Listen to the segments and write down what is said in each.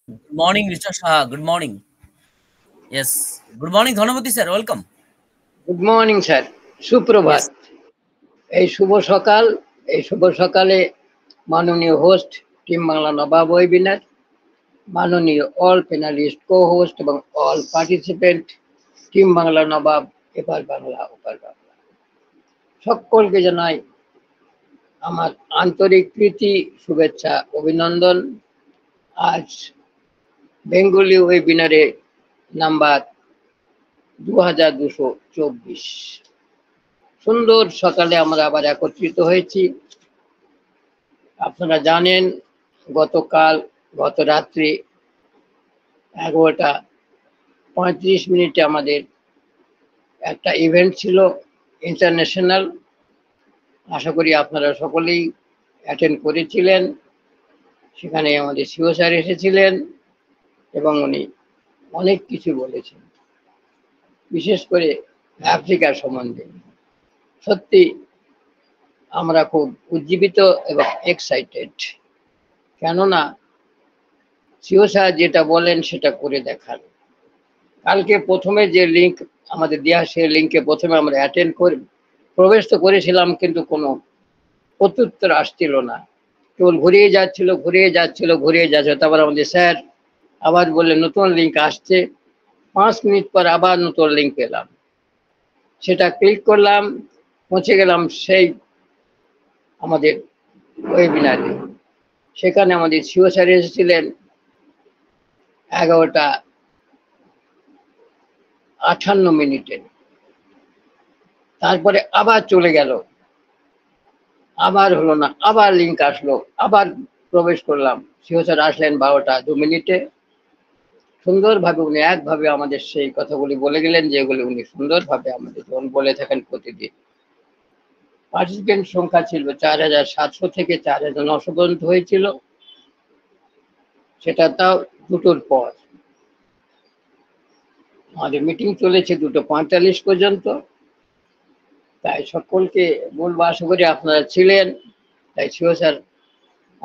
Good morning, Mr. Shah. Good morning. Yes. Good morning, Dhanapati sir. Welcome. Good morning sir, সুপ্রভাত। Yes. এই শুভ সকালে মাননীয় host team Bangla নবাব webinar, মাননীয় all panelist co host এবং all participant team Bangla নবাব এপার বাংলা ওপার বাংলা, সকলকে জানাই আমার আন্তরিক প্রীতি, শুভেচ্ছা, অভিনন্দন। আজ বেঙ্গলি ওয়েবিনারে নাম্বার 2224। সুন্দর সকালে আমরা আবার একত্রিত হয়েছি। আপনারা জানেন গত রাত্রি 11:35 আমাদের একটা ইভেন্ট ছিল ইন্টারন্যাশনাল। আশা করি আপনারা সকলেই অ্যাটেন্ড করেছিলেন। সেখানে আমাদের সিও স্যার এসেছিলেন এবং উনি অনেক কিছু বলেছেন, বিশেষ করে আফ্রিকার সম্বন্ধে। সত্যি আমরা খুব উজ্জীবিত এবং এক্সাইটেড, কেননা সিও স্যার যেটা বলেন সেটা করে দেখান। কালকে প্রথমে যে লিঙ্ক আমাদের দেওয়া, সেই লিঙ্কে প্রথমে আমরা অ্যাটেন্ড করে প্রবেশ তো করেছিলাম, কিন্তু কোনো প্রত্যুত্তর আসছিল না, কেবল ঘুরিয়ে যাচ্ছিল। তারপর আমাদের স্যার আবার বললেন নতুন লিঙ্ক আসছে। 5 মিনিট পর আবার নতুন লিঙ্ক পেলাম, সেটা ক্লিক করলাম, পৌঁছে গেলাম সেই আমাদের ওয়েবিনারে। সেখানে আমাদের সিও স্যার এসেছিলেন 11:58। তারপরে আবার চলে গেল, আবার হলো না, আবার লিঙ্ক আসলো, আবার প্রবেশ করলাম। সিও স্যার আসলেন 12:02। সুন্দরভাবে উনি একভাবে আমাদের সেই কথাগুলি বলে গেলেন, যেগুলি উনি সুন্দরভাবে আমাদের যেমন বলে থাকেন প্রতিদিন। পার্টিসিপেন্ট সংখ্যা ছিল 4700 থেকে 4900 পর্যন্ত হয়েছিল, সেটা তাও 2টোর পর। আমাদের মিটিং চলেছে 2:45 পর্যন্ত। তাই সকলকে বলবো, আশা করি আপনারা ছিলেন। তাই সিও স্যার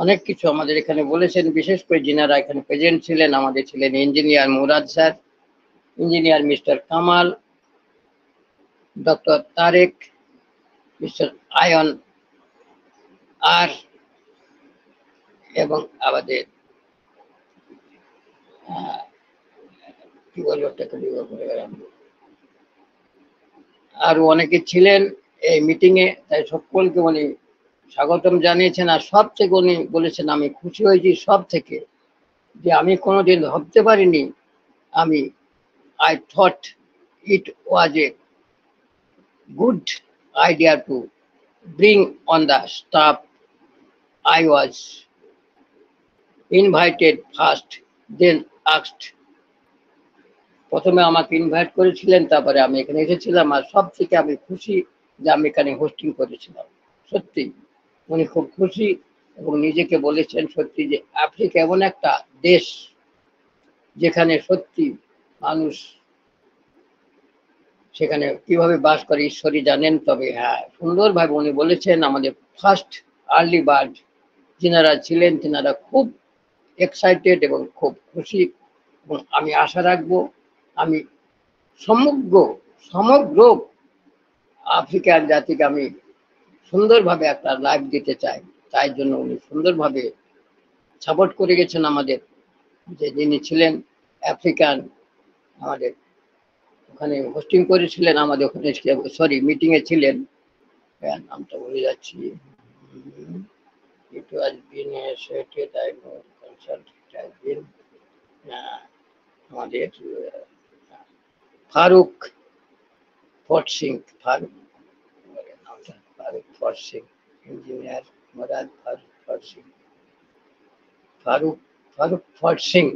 অনেক কিছু আমাদের এখানে বলেছেন, বিশেষ করে যিনারা এখানে প্রেজেন্ট ছিলেন। আমাদের ছিলেন engineer Murad sir, engineer mister Kamal, doctor Tarek, mister Ayman আর, এবং আমাদের কি বলবো, আরো অনেকে ছিলেন এই মিটিং এ। তাই সকলকে উনি স্বাগতম জানিয়েছেন। আর সব থেকে উনি বলেছেন, আমি খুশি হয়েছি সব থেকে, যে আমি কোনোদিন ভাবতে পারিনি, I thought it was a good idea to bring on the staff. I was invited first, then asked. প্রথমে আমাকে ইনভাইট করেছিলেন, তারপরে আমি এখানে এসেছিলাম। আর সব থেকে আমি খুশি যে আমি এখানে হোস্টিং করেছিলাম। সত্যি উনি খুব খুশি এবং নিজেকে বলেছেন সত্যি যে আফ্রিকা এমন একটা দেশ যেখানে সত্যি মানুষ সেখানে কিভাবে বাস করে ঈশ্বরই জানেন। তবে হ্যাঁ, সুন্দরভাবে উনি বলেছেন। আমাদের ফার্স্ট আর্লি বার্ড যিনারা ছিলেন, তিনারা খুব এক্সাইটেড এবং খুব খুশি। এবং আমি আশা রাখবো, আমি সমগ্র আফ্রিকান জাতিকে আমি সুন্দরভাবে একটা লাইফ দিতে চাই। তাই জন্য উনি সুন্দরভাবে সাপোর্ট করে গেছেন আমাদের, যে যিনি ছিলেন আফ্রিকান, আমাদের ওখানে হোস্টিং করেছিলেন, আমাদের ওখানে মিটিং এ ছিলেন। নামটা বলে যাচ্ছি, it was been asserted, I know, consulted has been আমাদের ফারুক ফরসিং, ইঞ্জিনিয়ার মুরাদ ফারুক ফরসিং,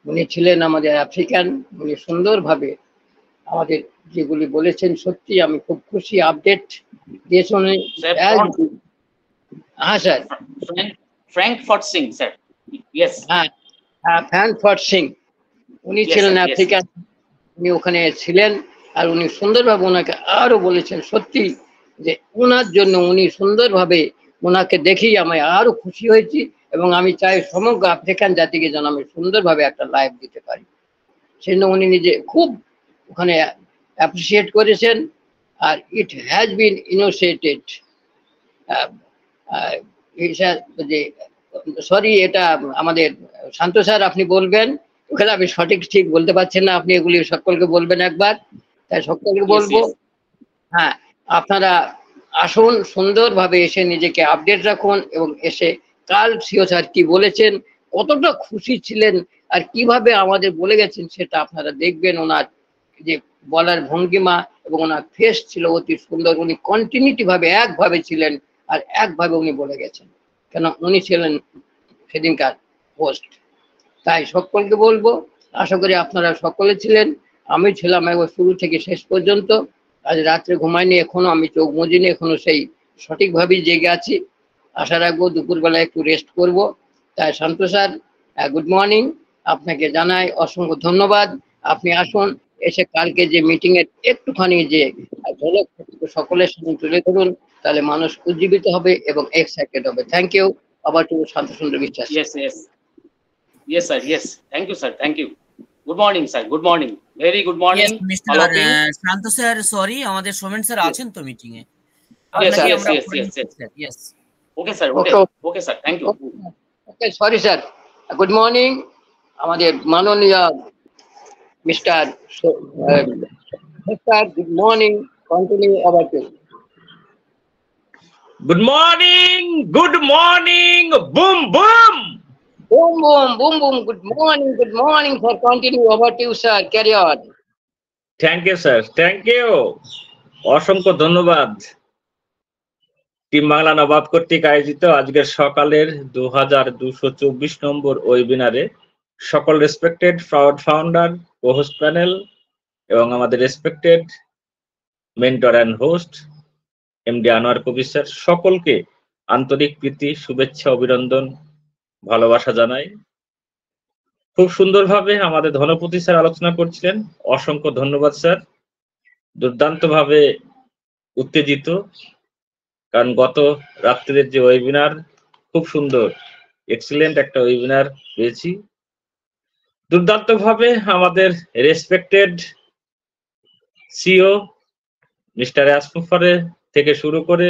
উনি ছিলেন আমাদের আফ্রিকান। উনি সুন্দরভাবে আমাদের যেগুলি বলেছেন, সত্যি আমি খুব খুশি। আপডেট দিয়েছেন উনি। হ্যাঁ স্যার, ফ্র্যাঙ্ক ফরসিং স্যার। ইয়েস, হ্যাঁ, ফ্র্যাঙ্ক ফরসিং উনি ছিলেন আফ্রিকান। উনি ওখানে ছিলেন আর উনি সুন্দরভাবে ওনাকে আরো বলেছেন। সত্যি যে ওনার জন্য উনি সুন্দরভাবে, ওনাকে দেখেই আমি আরো খুশি হয়েছি এবং আমি চাই সমগ্র আফ্রিকান জাতিকে যেন আমি সুন্দরভাবে একটা লাইফ দিতে পারি। সেজন্য উনি নিজে খুব ওখানে অ্যাপ্রিসিয়েট করেছেন। আর ইট হ্যাজ বিন ইনোসিয়েটেড, যে সরি, এটা আমাদের শান্ত স্যার আপনি বলবেন, ওখানে আমি সঠিক ঠিক বলতে পারছেন না, আপনি এগুলি সকলকে বলবেন একবার, তাই সকলকে Yes, বলবো। yes. হ্যাঁ, আপনারা আসুন, সুন্দরভাবে এসে নিজেকে আপডেট রাখুন এবং এসে কাল সিও স্যার কি বলেছেন, কতটা খুশি ছিলেন আর কিভাবে আমাদের বলে গেছেন সেটা আপনারা দেখবেন। ওনার যে বলার ভঙ্গিমা এবং ওনার ফেস ছিল অতি সুন্দর, উনি কন্টিনিউটি ভাবে একভাবে ছিলেন আর একভাবে উনি বলে গেছেন, কেন উনি ছিলেন সেদিনকার হোস্ট। তাই সকলকে বলবো, আশা করি আপনারা সকলে ছিলেন, আমি ছিলাম একবার শুরু থেকে শেষ পর্যন্ত। আজ রাত্রে ঘুমাইনি, এখনো আমি চোখ মুজিনি, এখনো সেই সঠিকভাবেই জেগে আছি। আশা রাখবো দুপুরবেলা একটু রেস্ট করব। তাই শান্ত স্যার, গুড মর্নিং, আপনাকে জানাই অসংখ্য ধন্যবাদ। আপনি আসুন, এসে কালকে যে মিটিং এর একটুখানি যে ঝলক সকলের সামনে তুলে ধরুন, তাহলে মানুষ উজ্জীবিত হবে এবং এক্সাইটেড হবে। Thank you. আবার to Shanta Sundar Biswas. Yes, yes. Yes, sir. Yes. Thank you, sir. Thank you. Good morning, sir. Good morning. Very good morning, Yes, Mr. all of you. Shanta sir, sorry, আমাদের সোমেন স্যার আছেন তো মিটিং এ, Yes, আপনাকে yes, আমরা yes, করে yes, নিচ্ছি yes. Sir. Yes, Okay, sir. Okay. Okay. Okay, sir. Thank you. Okay, sorry sir. Good morning আমাদের মাননীয় mister sir, good morning, continue আবার to. Good morning, good morning, boom, boom. Boom, boom, boom, boom. Good morning, sir. Continue. Over to you, sir. Carry on. Thank you, sir. Thank you. অসংখ্য ধন্যবাদ। Team Bangla Nabab কর্তৃক আয়োজিত আজকের সকালের 2224 নম্বর ওয়েবিনারে সকল respected proud founder, host panel এবং আমাদের respected mentor and host MD Anwar Kabir sir, সকলকে আন্তরিক প্রীতি, শুভেচ্ছা, অভিনন্দন, ভালোবাসা জানাই। খুব সুন্দরভাবে আমাদের ধনপতি স্যার আলোচনা করছিলেন, অসংখ্য ধন্যবাদ স্যার। দুর্দান্তভাবে উত্তেজিত, কারণ গত রাত্রের যে ওয়েবিনার খুব সুন্দর, এক্সিলেন্ট একটা ওয়েবিনার পেয়েছি। দুর্দান্তভাবে আমাদের রেসপেক্টেড সিও মিস্টার অ্যাসমুফারে থেকে শুরু করে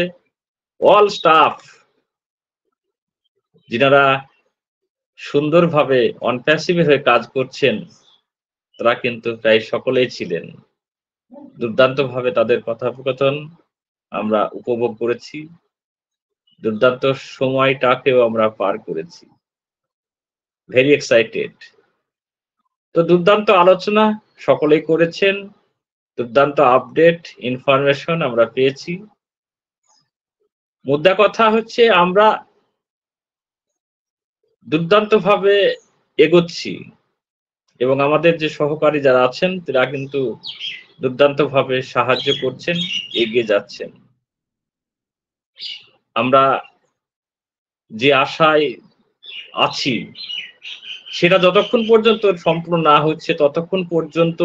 অল স্টাফ, যিনারা সুন্দরভাবে অনপ্যাসিভ হয়ে কাজ করছেন, তারা কিন্তু প্রায় সকলেই ছিলেন। দুর্দান্তভাবে তাদের কথোপকথন আমরা উপভোগ করেছি, দুর্দান্ত সময়টাকেও আমরা পার করেছি। Very excited. তো দুর্দান্ত আলোচনা সকলেই করেছেন, দুর্দান্ত আপডেট ইনফরমেশন আমরা পেয়েছি। মুদ্রা কথা হচ্ছে আমরা দুর্দান্তভাবে এগোচ্ছি এবং আমাদের যে সহকারী যারা আছেন তারা কিন্তু দুর্দান্তভাবে সাহায্য করছেন, এগিয়ে যাচ্ছেন। আমরা যে আশায় আছি সেটা যতক্ষণ পর্যন্ত সম্পূর্ণ না হচ্ছে ততক্ষণ পর্যন্ত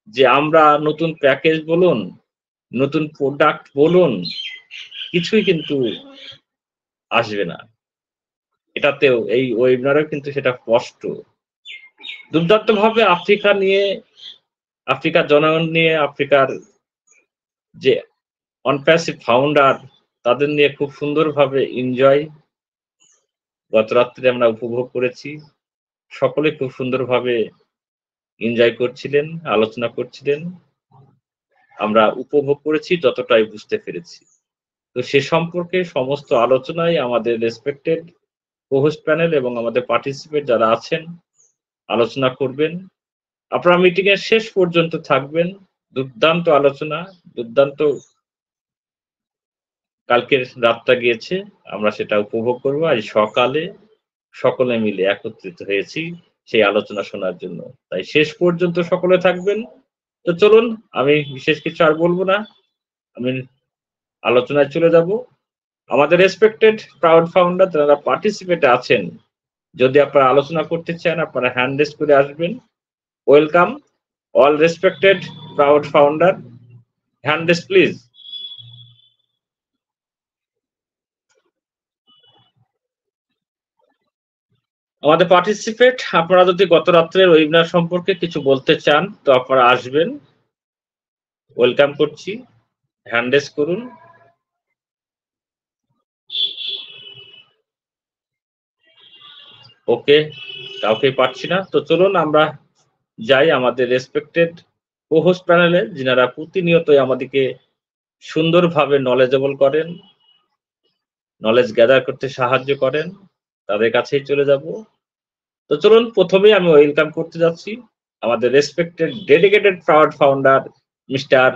যে আমরা নতুন প্যাকেজ বলুন, নতুন প্রোডাক্ট বলুন, কিছুই কিন্তু আসবে না। এটাতেও এই ওয়েবিনারেও কিন্তু সেটা স্পষ্ট। দুর্দান্তভাবে আফ্রিকা নিয়ে, আফ্রিকার জনগণ নিয়ে, আফ্রিকার যে অনপ্যাসিভ ফাউন্ডার তাদের নিয়ে খুব সুন্দরভাবে এনজয় গত রাত্রে আমরা উপভোগ করেছি। সকলে খুব সুন্দরভাবে এনজয় করছিলেন, আলোচনা করছিলেন, আমরা উপভোগ করেছি যতটাই বুঝতে পেরেছি। তো সে সম্পর্কে সমস্ত আলোচনায় আমাদের রেসপেক্টেড হোস্ট প্যানেল এবং আমাদের পার্টিসিপেট যারা আছেন আলোচনা করবেন। আপনারা মিটিং এর শেষ পর্যন্ত থাকবেন। দুর্দান্ত আলোচনা, দুর্দান্ত কালকের রাতটা গিয়েছে, আমরা সেটা উপভোগ করবো। আজ সকালে সকলে মিলে একত্রিত হয়েছি সেই আলোচনা শোনার জন্য, তাই শেষ পর্যন্ত সকলে থাকবেন। তো চলুন, আমি বিশেষ কিছু আর বলবো না, আমি আলোচনায় চলে যাব। আমাদের রেসপেক্টেড প্রাউড ফাউন্ডার যারা পার্টিসিপেট আছেন, যদি আপনারা আলোচনা করতে চান আপনারা হ্যান্ড রেজ করে আসবেন। Welcome all respected proud founder, hand raise please. আমাদের পার্টিসিপেট, আপনারা যদি গত রাত্রের ওয়েবিনার সম্পর্কে কিছু বলতে চান তো আপনারা আসবেন, ওয়েলকাম করছি, হ্যান্ড রেজ করুন। ওকে, কাউকে পাচ্ছি না, তো চলুন আমরা যাই আমাদের রেসপেক্টেড কো-হোস্ট প্যানেলে, যিনারা প্রতিনিয়তই আমাদেরকে সুন্দরভাবে নলেজেবল করেন, নলেজ গ্যাদার করতে সাহায্য করেন, তাদের কাছেই চলে যাব। তো চলুন প্রথমেই আমি ওয়েলকাম করতে যাচ্ছি আমাদের respected dedicated proud founder mister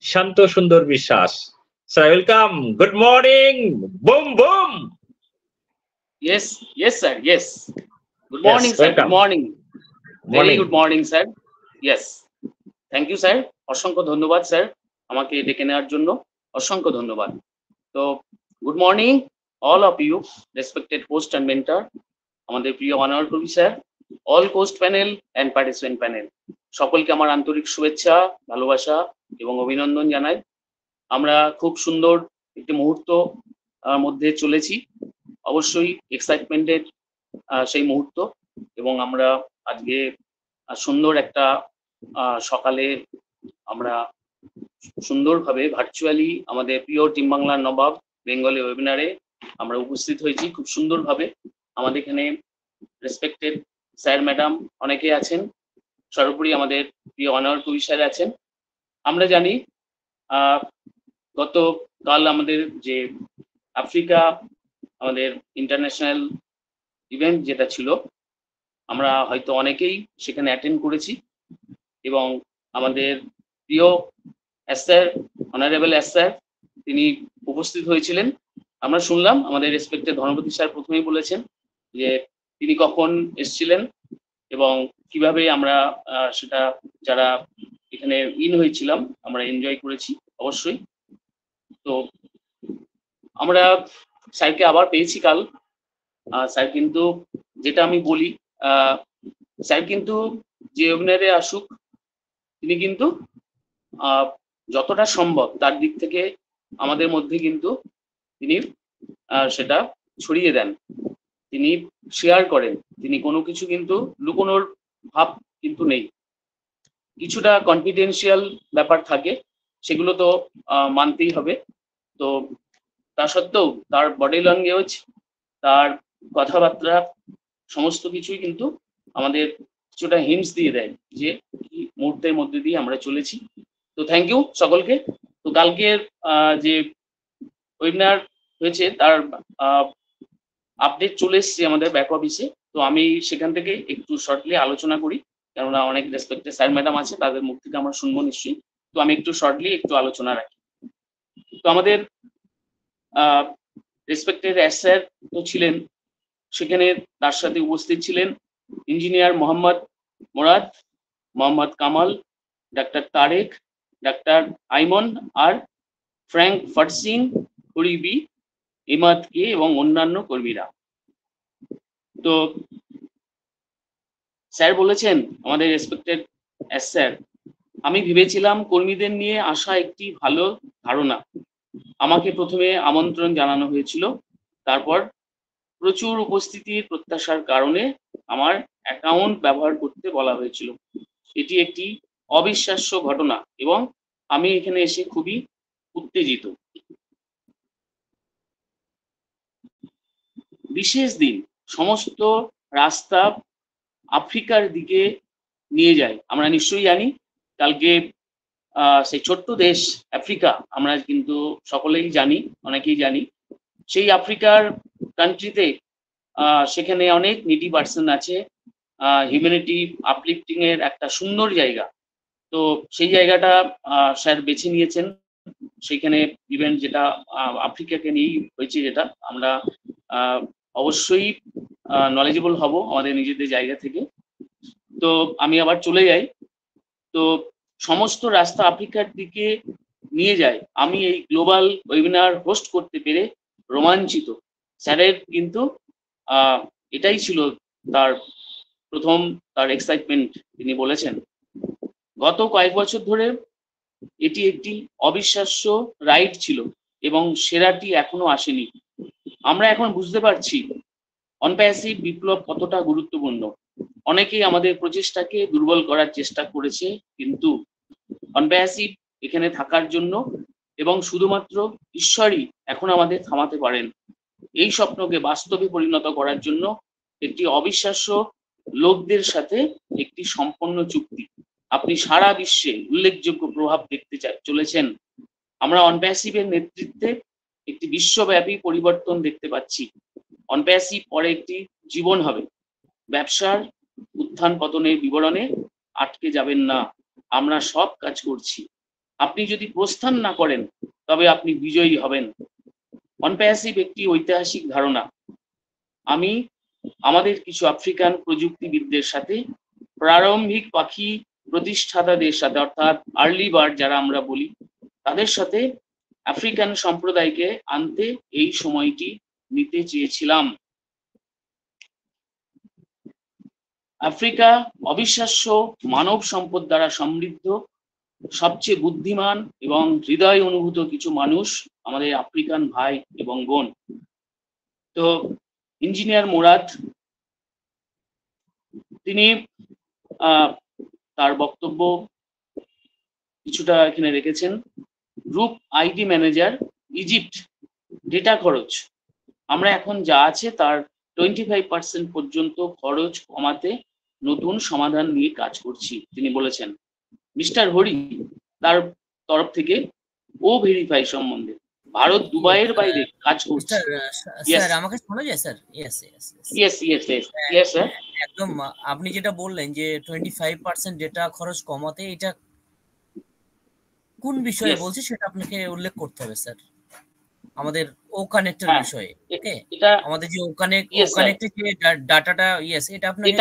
Shanta Sundar Biswas. Sir welcome, good morning, boom boom. Yes, yes, sir. Yes. Good Yes, morning, sir. welcome. Good morning. Very Morning. good morning, sir. Yes. Thank you, sir. অসংখ্য ধন্যবাদ sir আমাকে ডেকে নেওয়ার জন্য, অসংখ্য ধন্যবাদ। তো good morning all of you respected host and mentor, আমাদের প্রিয় honour Kabi sir, all host panel and participant panel, সকলকে আমার আন্তরিক শুভেচ্ছা, ভালোবাসা এবং অভিনন্দন জানাই। আমরা খুব সুন্দর একটি মুহূর্ত মধ্যে চলেছি, অবশ্যই এক্সাইটমেন্টেড সেই মুহূর্ত, এবং আমরা আজকে সুন্দর একটা সকালে আমরা সুন্দরভাবে ভার্চুয়ালি আমাদের প্রিয় টিম বাংলার নবাব বেঙ্গলি ওয়েবিনারে আমরা উপস্থিত হয়েছি খুব সুন্দরভাবে। আমাদের এখানে রেসপেক্টেড স্যার ম্যাডাম অনেকে আছেন, সর্বোপরি আমাদের প্রিয় অনার কবি স্যার আছেন। আমরা জানি গতকাল আমাদের যে আফ্রিকা আমাদের ইন্টারন্যাশনাল ইভেন্ট যেটা ছিল, আমরা হয়তো অনেকেই সেখানে অ্যাটেন্ড করেছি, এবং আমাদের প্রিয় স্যার, অনারেবল স্যার, তিনি উপস্থিত হয়েছিলেন। আমরা শুনলাম আমাদের রেসপেক্টেড ধর্মপতি স্যার প্রথমেই বলেছেন যে তিনি কখন এসেছিলেন এবং কিভাবে আমরা সেটা যারা এখানে হয়েছিলাম আমরা এনজয় করেছি অবশ্যই। তো আমরা স্যারকে আবার পেয়েছি কাল। স্যার কিন্তু, যেটা আমি বলি, স্যার কিন্তু যে ওয়েবিনারে আসুক তিনি কিন্তু যতটা সম্ভব তার দিক থেকে আমাদের মধ্যে কিন্তু তিনি সেটা ছড়িয়ে দেন, তিনি শেয়ার করেন, তিনি কোনো কিছু কিন্তু লুকোনোর ভাব কিন্তু নেই। কিছুটা কনফিডেন্সিয়াল ব্যাপার থাকে, সেগুলো তো মানতেই হবে। তো তা সত্ত্বেও তার বডি ল্যাঙ্গুয়েজ, তার কথাবার্তা, সমস্ত কিছুই কিন্তু আমাদের কিছুটা হিন্টস দিয়ে দেয় যে কি মুহূর্তের মধ্যে দিয়ে আমরা চলেছি। তো থ্যাংক ইউ সকলকে। তো কালকের যে ওয়েবিনার হয়েছে তার আপডেট চলে এসছে আমাদের ব্যাক অফিসে, তো আমি সেখান থেকে একটু শর্টলি আলোচনা করি, কেননা অনেক রেসপেক্টেড স্যার ম্যাডাম আছে, তাদের মুখ থেকে আমরা শুনবো নিশ্চয়ই। তো আমি একটু শর্টলি একটু আলোচনা রাখি। তো আমাদের রেসপেক্টেড স্যার তো ছিলেন সেখানে, তার সাথে উপস্থিত ছিলেন engineer Mohammad Murad, Mohammad Kamal, doctor Tarek, doctor Ayman আর ফ্র্যাঙ্ক ফার্সিং, হরিবি, ইমাদ কে এবং অন্যান্য কর্মীরা। তো স্যার বলেছেন, আমাদের রেসপেক্টেড স্যার, আমি ভেবেছিলাম কর্মীদের নিয়ে আসা একটি ভালো ধারণা। আমাকে প্রথমে আমন্ত্রণ জানানো হয়েছিল, তারপর প্রচুর উপস্থিতির প্রত্যাশার কারণে আমার অ্যাকাউন্ট ব্যবহার করতে বলা হয়েছিল। এটি একটি অবিশ্বাস্য ঘটনা এবং আমি এখানে এসে খুবই উত্তেজিত। বিশেষ দিন, সমস্ত রাস্তা আফ্রিকার দিকে নিয়ে যায়। আমরা নিশ্চয়ই জানি কালকে সেই ছোট্ট দেশ আফ্রিকা, আমরা কিন্তু সকলেই জানি, অনেকেই জানি, সেই আফ্রিকার কান্ট্রিতে সেখানে অনেক নিডি পার্সন আছে, হিউম্যানিটি আপলিফটিং এর একটা সুন্দর জায়গা। তো সেই জায়গাটা স্যার বেছে নিয়েছেন, সেইখানে ইভেন্ট যেটা আফ্রিকাকে নিয়েই হয়েছে, যেটা আমরা অবশ্যই নলেজেবল হব আমাদের নিজেদের জায়গা থেকে। তো আমি আবার চলে যাই। তো সমস্ত রাস্তা আফ্রিকার দিকে নিয়ে যায়। আমি এই গ্লোবাল ওয়েবিনার হোস্ট করতে পেরে রোমাঞ্চিত। স্যারের কিন্তু এটাই ছিল তার প্রথম তার এক্সাইটমেন্ট, তিনি বলেছেন। গত কয়েক বছর ধরে এটি একটি অবিশ্বাস্য রাইড ছিল এবং সেরাটি এখনো আসেনি। আমরা এখন বুঝতে পারছি অনপ্যাসিভ বিপ্লব কতটা গুরুত্বপূর্ণ। অনেকেই আমাদের প্রচেষ্টাকে দুর্বল করার চেষ্টা করেছে, কিন্তু অনপ্যাসিভ এখানে থাকার জন্য এবং শুধুমাত্র ঈশ্বরই এখন আমাদের থামাতে পারেন। এই স্বপ্নকে বাস্তবে পরিণত করার জন্য একটি অবিশ্বাস্য লোকদের সাথে একটি সম্পন্ন চুক্তি। আপনি সারা বিশ্বে উল্লেখযোগ্য প্রভাব দেখতে চলেছেন। আমরা অনপ্যাসিভের নেতৃত্বে একটি বিশ্বব্যাপী পরিবর্তন দেখতে পাচ্ছি। অনপ্যাসিভ পরে একটি জীবন হবে। ব্যবসার উত্থান পতনের বিবরণে আটকে যাবেন না। আমরা সব কাজ করছি। আপনি যদি প্রস্থান না করেন তবে আপনি বিজয়ী হবেন। অনপ্যাসিভ একটি ঐতিহাসিক ধারণা। আমি আমাদের কিছু আফ্রিকান প্রযুক্তিবিদদের সাথে, প্রারম্ভিক পাখি প্রতিষ্ঠাতাদের সাথে, অর্থাৎ আর্লি বার্ড যারা আমরা বলি, তাদের সাথে আফ্রিকান সম্প্রদায়কে আনতে এই সময়টি নিতে চেয়েছিলাম। আফ্রিকা অবিশ্বাস্য মানব সম্পদ দ্বারা সমৃদ্ধ, সবচেয়ে বুদ্ধিমান এবং হৃদয় অনুভূত কিছু মানুষ আমাদের আফ্রিকান ভাই এবং বোন। তো ইঞ্জিনিয়ার মুরাদ তিনি তার বক্তব্য কিছুটা এখানে রেখেছেন। Group ID manager, Egypt. Data খরচ, আমরা এখন যা আছে তার 25% পর্যন্ত খরচ কমাতে নতুন সমাধান নিয়ে কাজ করছি, তিনি বলেছেন। মিস্টার হরি তার তরফ থেকে ও ভেরিফাই সম্বন্ধে ভারত দুবাইয়ের বাইরে কাজ করছে। স্যার আমাকে শোনা যায় স্যার? ইয়েস স্যার, একদম। আপনি যেটা বললেন যে 25% ডেটা খরচ কমাতে, এটা কোন বিষয়ে বলছে সেটা আপনাকে উল্লেখ করতে হবে স্যার। আমাদের ও কানেক্টের বিষয়ে, ওকে? এটা আমাদের যে ও কানেক্টের যে ডাটাটা, ইয়েস, এটা আপনাকে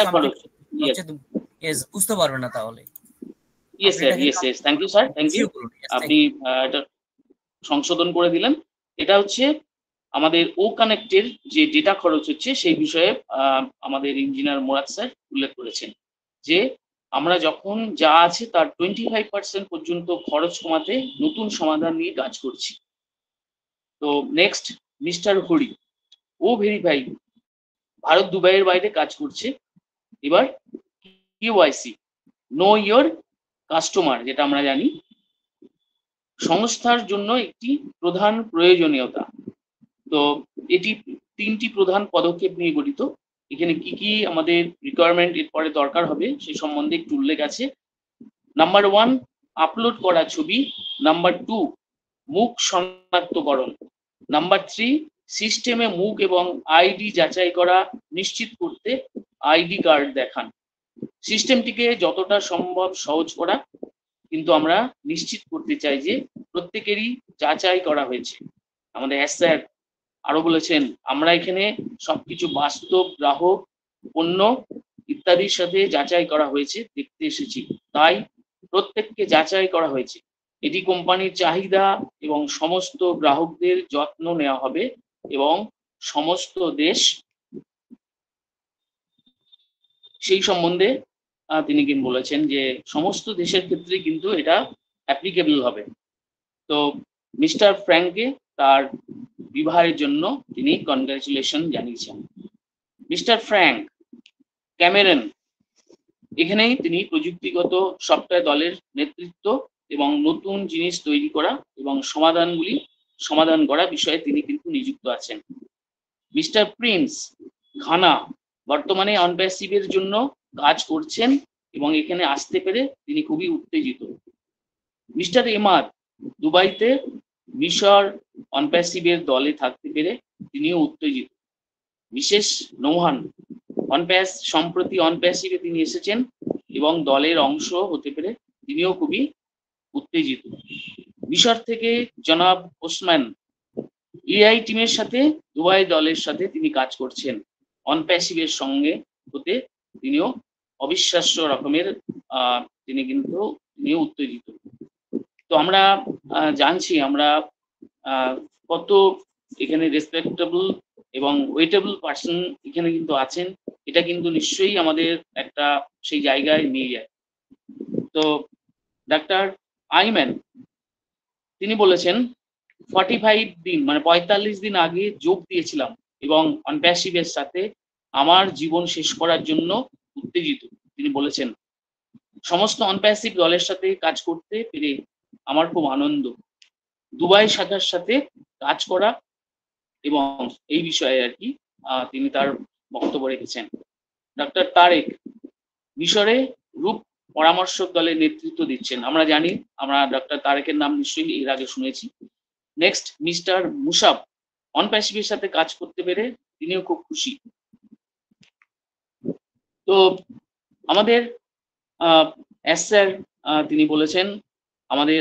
বুঝতে পারবেন না তাহলে। Yes sir, yes, thank you sir, thank you. আপনি এটা সংশোধন করে দিলেন। এটা হচ্ছে আমাদের ও কানেক্টের যে ডেটা খরচ হচ্ছে সেই বিষয়ে আমাদের ইঞ্জিনিয়ার মুরাদ স্যার উল্লেখ করেছেন যে আমরা যখন যা আছে তার 25% পর্যন্ত খরচ কমাতে নতুন সমাধান নিয়ে কাজ করছি। তো নেক্সট, মিস্টার হরি ও ভেরিফাই ভারত দুবাইয়ের বাইরে কাজ করছে। এবার কিউআইসি, নো ইয়োর কাস্টমার, যেটা আমরা জানি সংস্থার জন্য একটি প্রধান প্রয়োজনীয়তা। তো এটি 3টি প্রধান পদক্ষেপ নিয়ে গঠিত। এখানে কি কি আমাদের রিকোয়ারমেন্ট এরপরে দরকার হবে সে সম্বন্ধে একটু উল্লেখ আছে। নাম্বার 1, আপলোড করা ছবি। নাম্বার 2, মুখ শনাক্তকরণ। নাম্বার 3, সিস্টেমে মুখ এবং আইডি যাচাই করা নিশ্চিত করতে আইডি কার্ড দেখান। সিস্টেমটিকে যতটা সম্ভব সহজ করা, কিন্তু আমরা নিশ্চিত করতে চাই যে প্রত্যেকেরই যাচাই করা হয়েছে। আমাদের স্যার আরো বলেছেন আমরা এখানে সবকিছু বাস্তব গ্রাহক, পণ্য ইত্যাদির সাথে যাচাই করা হয়েছে, দেখতে এসেছি, তাই প্রত্যেককে যাচাই করা হয়েছে। এটি কোম্পানির চাহিদা এবং সমস্ত গ্রাহকদের যত্ন নেওয়া হবে এবং সমস্ত দেশ সেই সম্বন্ধে তিনি কিন্তু বলেছেন যে সমস্ত দেশের ক্ষেত্রে কিন্তু এটা অ্যাপ্লিকেবল হবে। তো মিস্টার ফ্র্যাঙ্ককে তার বিবাহের জন্য তিনি কনগ্রাচুলেশন জানিয়েছেন। মিস্টার ফ্র্যাঙ্ক ক্যামেরন, এখানেই তিনি প্রযুক্তিগত সফটওয়্যার দলের নেতৃত্ব এবং নতুন জিনিস তৈরি করা এবং সমাধান করা বিষয়ে তিনি কিন্তু নিযুক্ত আছেন। মিস্টার প্রিন্স ঘানা, বর্তমানে অনপ্যাসিভের জন্য কাজ করছেন এবং এখানে আসতে পেরে তিনি খুবই উত্তেজিত। মিস্টার এমাদ দুবাইতে মিশর অনপ্যাসিভের দলে থাকতে পেরে তিনিও উত্তেজিত। বিশেষ নৌহান সম্প্রতি অনপ্যাসিভে তিনি এসেছেন এবং দলের অংশ হতে পেরে তিনিও খুবই উত্তেজিত। মিশর থেকে জনাব ওসমান এআই টিমের সাথে দুবাই দলের সাথে তিনি কাজ করছেন। অনপ্যাসিভের সঙ্গে হতে তিনিও অবিশ্বাস্য রকমের তিনিও উত্তেজিত। তো আমরা জানছি আমরা কত এখানে রেসপেক্টেবল এবং ওয়েটেবল পার্সন এখানে কিন্তু আছেন, এটা কিন্তু নিশ্চয়ই আমাদের একটা সেই জায়গায় নিয়ে যায়। তো ডাক্তার আইম্যান তিনি বলেছেন 45 দিন মানে 45 দিন আগে যোগ দিয়েছিলাম এবং অনপ্যাসিভের সাথে আমার জীবন শেষ করার জন্য উত্তেজিত। তিনি বলেছেন, সমস্ত অনপ্যাসিভ দলের সাথে কাজ করতে পেরে আমার খুব আনন্দ। দুবাই শাখার সাথে কাজ করা এবং এই বিষয়ে আর কি তিনি তার বক্তব্য রেখেছেন। ডক্টর তারেক মিশরে রূপ পরামর্শক দলের নেতৃত্ব দিচ্ছেন। আমরা জানি, আমরা ডক্টর তারেকের নাম নিশ্চয়ই এর আগে শুনেছি। নেক্সট, মিস্টার মুসাব অনপ্যাসিভের সাথে কাজ করতে পেরে তিনিও খুব খুশি। তো আমাদের স্যার তিনি বলেছেন, আমাদের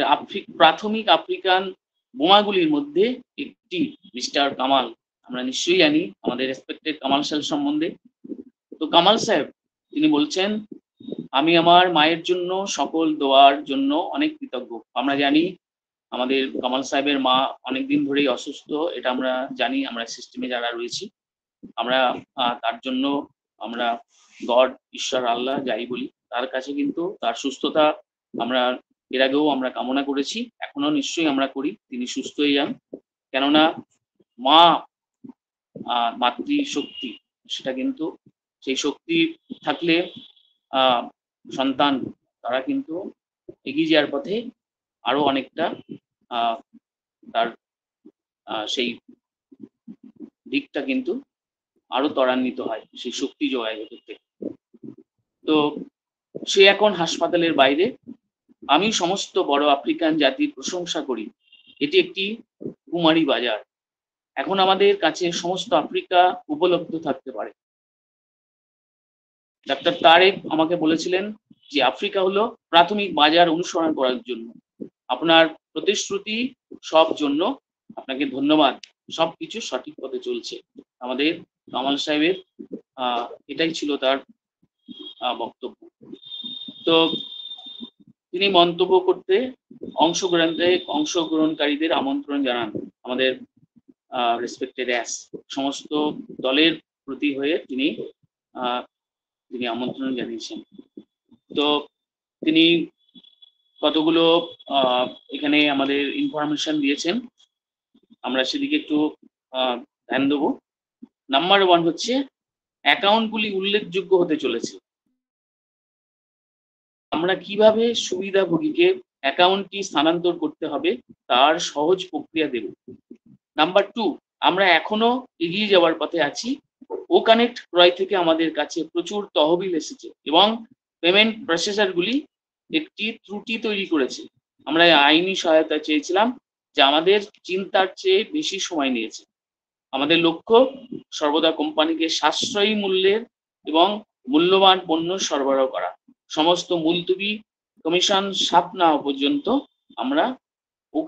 প্রাথমিক আফ্রিকান বোমাগুলির মধ্যে একটি মিস্টার কামাল। আমরা নিশ্চয়ই জানি আমাদের রেসপেক্টেড কামাল সাহেব সম্বন্ধে। তো কামাল সাহেব তিনি বলছেন, আমি আমার মায়ের জন্য সকল দোয়ার জন্য অনেক কৃতজ্ঞ। আমরা জানি আমাদের কামাল সাহেবের মা অনেকদিন ধরেই অসুস্থ, এটা আমরা জানি, আমরা সিস্টেমে যারা রয়েছি। আমরা তার জন্য আমরা গড, ঈশ্বর, আল্লাহ যাই বলি, তার কাছে কিন্তু তার সুস্থতা আমরা এর আগেও আমরা কামনা করেছি, এখনো নিশ্চয়ই আমরা করি, তিনি সুস্থ হয়ে যান। কেননা মা মাতৃ শক্তি, সেটা কিন্তু সেই শক্তি থাকলে সন্তান তারা কিন্তু এগিয়ে যাওয়ার পথে আরো অনেকটা তার সেই দিকটা কিন্তু আরো ত্বরান্বিত হয়, সেই শক্তি যোগায় ভেতর থেকে। তো সে এখন হাসপাতালের বাইরে। আমি সমস্ত বড় আফ্রিকান জাতির প্রশংসা করি, এটি একটি কুমারী বাজার। এখন আমাদের কাছে সমস্ত আফ্রিকা উপলব্ধ থাকতে পারে। ডাক্তার তারেক আমাকে বলেছিলেন যে আফ্রিকা হলো প্রাথমিক বাজার অনুসরণ করার জন্য। আপনার প্রতিশ্রুতি সব জন্য আপনাকে ধন্যবাদ। সবকিছু সঠিক পথে চলছে। আমাদের কামাল সাহেবের এটাই ছিল তার বক্তব্য। তো তিনি মন্তব্য করতে অংশগ্রহণকারীদের আমন্ত্রণ জানান। আমাদের রেসপেক্টেড সমস্ত দলের প্রতি হয়ে তিনি আমন্ত্রণ জানিয়েছেন। তো তিনি কতগুলো এখানে আমাদের ইনফরমেশন দিয়েছেন, আমরা সেদিকে একটু ধ্যান দেবো। নাম্বার 1 হচ্ছে অ্যাকাউন্টগুলি উল্লেখযোগ্য হতে চলেছে। আমরা কিভাবে সুবিধাভোগীকে অ্যাকাউন্টটি স্থানান্তর করতে হবে তার সহজ প্রক্রিয়া দেব। নাম্বার 2, আমরা এখনো এগিয়ে যাওয়ার পথে আছি। ও কানেক্ট ক্রয় থেকে আমাদের কাছে প্রচুর তহবিল এসেছে এবং পেমেন্ট প্রসেসরগুলি একটি ত্রুটি তৈরি করেছে। আমরা আইনি সহায়তা চেয়েছিলাম, যে আমাদের চিন্তার চেয়ে বেশি সময় নিয়েছে। আমাদের লক্ষ্য সর্বদা কোম্পানিকে সাশ্রয়ী মূল্যের এবং মূল্যবান পণ্য সরবরাহ করা। সমস্ত মুলতুবি কমিশন সাপ না হওয়া পর্যন্ত আমরা ও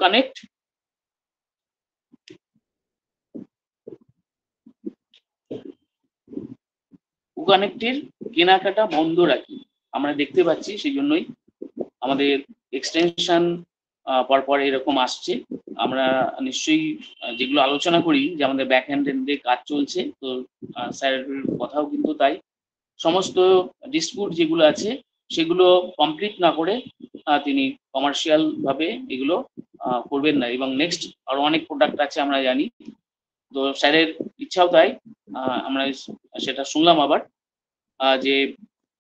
কানেক্টের কেনাকাটা বন্ধ রাখি। আমরা দেখতে পাচ্ছি, সেই জন্যই আমাদের এক্সটেনশন পরপর এরকম আসছে। আমরা নিশ্চয়ই যেগুলো আলোচনা করি যে আমাদের ব্যাক হ্যান্ডে কাজ চলছে, তো স্যারের কথাও কিন্তু তাই। সমস্ত ডিসপিউট যেগুলো আছে সেগুলো কমপ্লিট না করে তিনি কমার্শিয়াল ভাবে এগুলো করবেন না। এবং নেক্সট আরো অনেক প্রোডাক্ট আছে আমরা জানি, তো স্যারের ইচ্ছাও তাই। আমরা সেটা শুনলাম আবার, যে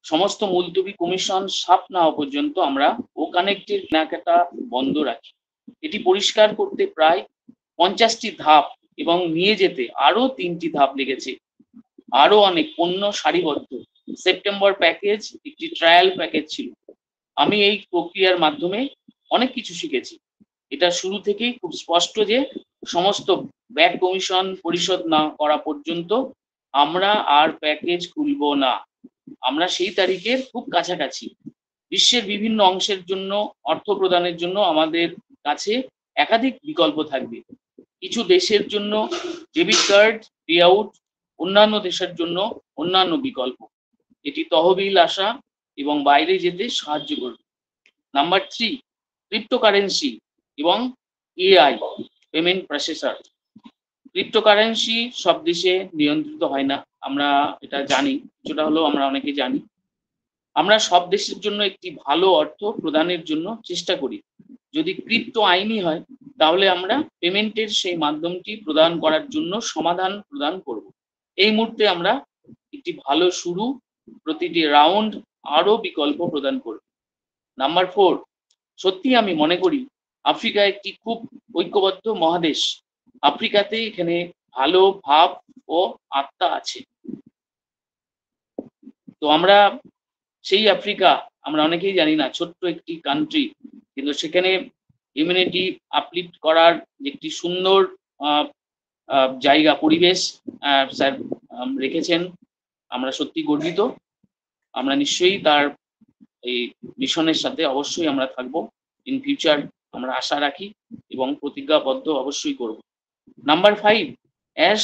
সমস্ত মুলতবি কমিশন সাপ না হওয়া পর্যন্ত আমরা ও কানেক্টের কেনাকাটা বন্ধ রাখি। এটি পরিষ্কার করতে প্রায় 50টি ধাপ এবং নিয়ে যেতে আরো 3টি ধাপ লেগেছে। আরো অনেক পণ্য সারিবদ্ধ। সেপ্টেম্বর প্যাকেজ একটি ট্রায়াল প্যাকেজ ছিল। আমি এই প্রক্রিয়ার মাধ্যমে অনেক কিছু শিখেছি। এটা শুরু থেকেই খুব স্পষ্ট যে সমস্ত ব্যাক কমিশন পরিশোধ না করা পর্যন্ত আমরা আর প্যাকেজ খুলব না। আমরা সেই তারিখের খুব কাছাকাছি। বিশ্বের বিভিন্ন অংশের জন্য অর্থ প্রদানের জন্য আমাদের কাছে একাধিক বিকল্প থাকবে। কিছু দেশের জন্য ডেবিট কার্ড পে আউট, অন্যান্য দেশের জন্য অন্যান্য বিকল্প। এটি তহবিল আসা এবং বাইরে যেতে সাহায্য করবে। নাম্বার 3, ক্রিপ্টোকারেন্সি এবং এআই পেমেন্ট প্রসেসর। ক্রিপ্টোকারেন্সি সব দেশে নিয়ন্ত্রিত হয় না, আমরা এটা জানি, যেটা হলো আমরা অনেকে জানি। আমরা সব দেশের জন্য একটি ভালো অর্থ প্রদানের জন্য চেষ্টা করি। যদি ক্রিপ্টো আইনি হয় তাহলে আমরা পেমেন্টের সেই মাধ্যমটি প্রদান করার জন্য সমাধান প্রদান করব। এই মুহূর্তে আমরা একটি ভালো শুরু, প্রতিটি রাউন্ড আরো বিকল্প প্রদান করবে। নাম্বার 4, সত্যি আমি মনে করি আফ্রিকা একটি খুব ঐক্যবদ্ধ মহাদেশ। আফ্রিকাতে এখানে ভালো ভাব ও আত্মা আছে। তো আমরা সেই আফ্রিকা, আমরা অনেকেই জানি না, ছোট্ট একটি কান্ট্রি, কিন্তু সেখানে ইমিউনিটি আপলিফ্ট করার একটি সুন্দর জায়গা, পরিবেশ স্যার রেখেছেন। আমরা সত্যি গর্বিত। আমরা নিশ্চয়ই তার এই মিশনের সাথে অবশ্যই আমরা থাকবো ইন ফিউচার, আমরা আশা রাখি এবং প্রতিজ্ঞাবদ্ধ অবশ্যই করব। নাম্বার 5, অ্যাশ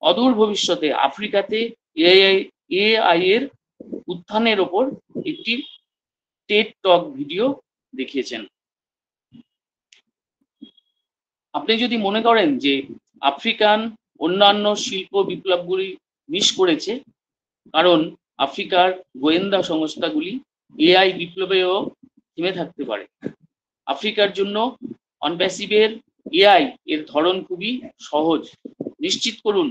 অদূর ভবিষ্যতে আফ্রিকাতে এআই এর উত্থানের ওপর একটি টেড টক ভিডিও দেখিয়েছেন। আপনি যদি মনে করেন যে আফ্রিকান অন্যান্য শিল্প বিপ্লবগুলি মিস করেছে, কারণ আফ্রিকার গোয়েন্দা সংস্থাগুলি এআই বিপ্লবেও থেমে থাকতে পারে। আফ্রিকার জন্য অনপ্যাসিভের এআই এর ধরন খুবই সহজ। নিশ্চিত করুন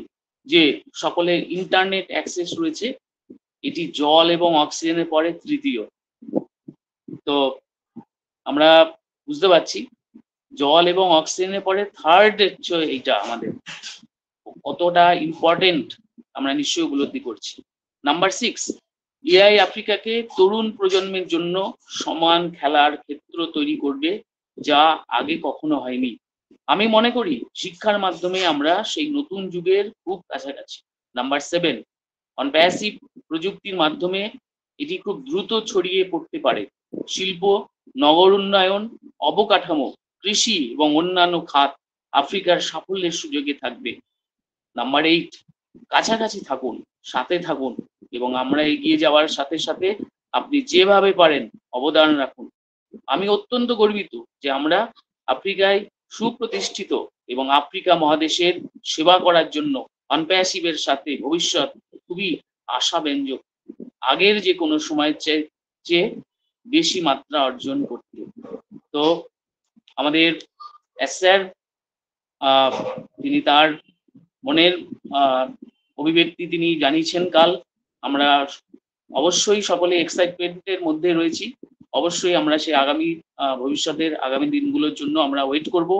যে সকলের ইন্টারনেট অ্যাক্সেস রয়েছে। এটি জল এবং অক্সিজেনের পরে তৃতীয়। তো আমরা বুঝতে পারছি জল এবং অক্সিজেনের পরে থার্ড হচ্ছে এইটা আমাদের কতটা ইম্পর্টেন্ট, আমরা নিশ্চয়ই উপলব্ধি করছি। নাম্বার 6, এআই আফ্রিকাকে তরুণ প্রজন্মের জন্য সমান খেলার ক্ষেত্র তৈরি করবে, যা আগে কখনো হয়নি। আমি মনে করি শিক্ষার মাধ্যমে আমরা সেই নতুন যুগের খুব কাছাকাছি। নাম্বার 7, অনপ্যাসিভ প্রযুক্তির মাধ্যমে এটি খুব দ্রুত ছড়িয়ে পড়তে পারে। শিল্প, নগর উন্নয়ন, অবকাঠামো, কৃষি এবং অন্যান্য খাত আফ্রিকার সাফল্যের সুযোগে থাকবে। নাম্বার 8, কাছাকাছি থাকুন, সাথে থাকুন এবং আমরা এগিয়ে যাওয়ার সাথে সাথে আপনি যেভাবে পারেন অবদান রাখুন। আমি অত্যন্ত গর্বিত যে আমরা আফ্রিকায় সুপ্রতিষ্ঠিত এবং আফ্রিকা মহাদেশের সেবা করার জন্য অনপ্যাসিভের সাথে ভবিষ্যৎ খুবই আশাব্যঞ্জক, আগের যে কোনো সময়ের চেয়ে বেশি মাত্রা অর্জন করতে। তো আমাদের স্যার তিনি তার মনের অভিব্যক্তি তিনি জানিয়েছেন কাল। আমরা অবশ্যই সকলে এক্সাইটমেন্টের মধ্যে রয়েছি। অবশ্যই আমরা সেই আগামী ভবিষ্যতের আগামী দিনগুলোর জন্য আমরা ওয়েট করব।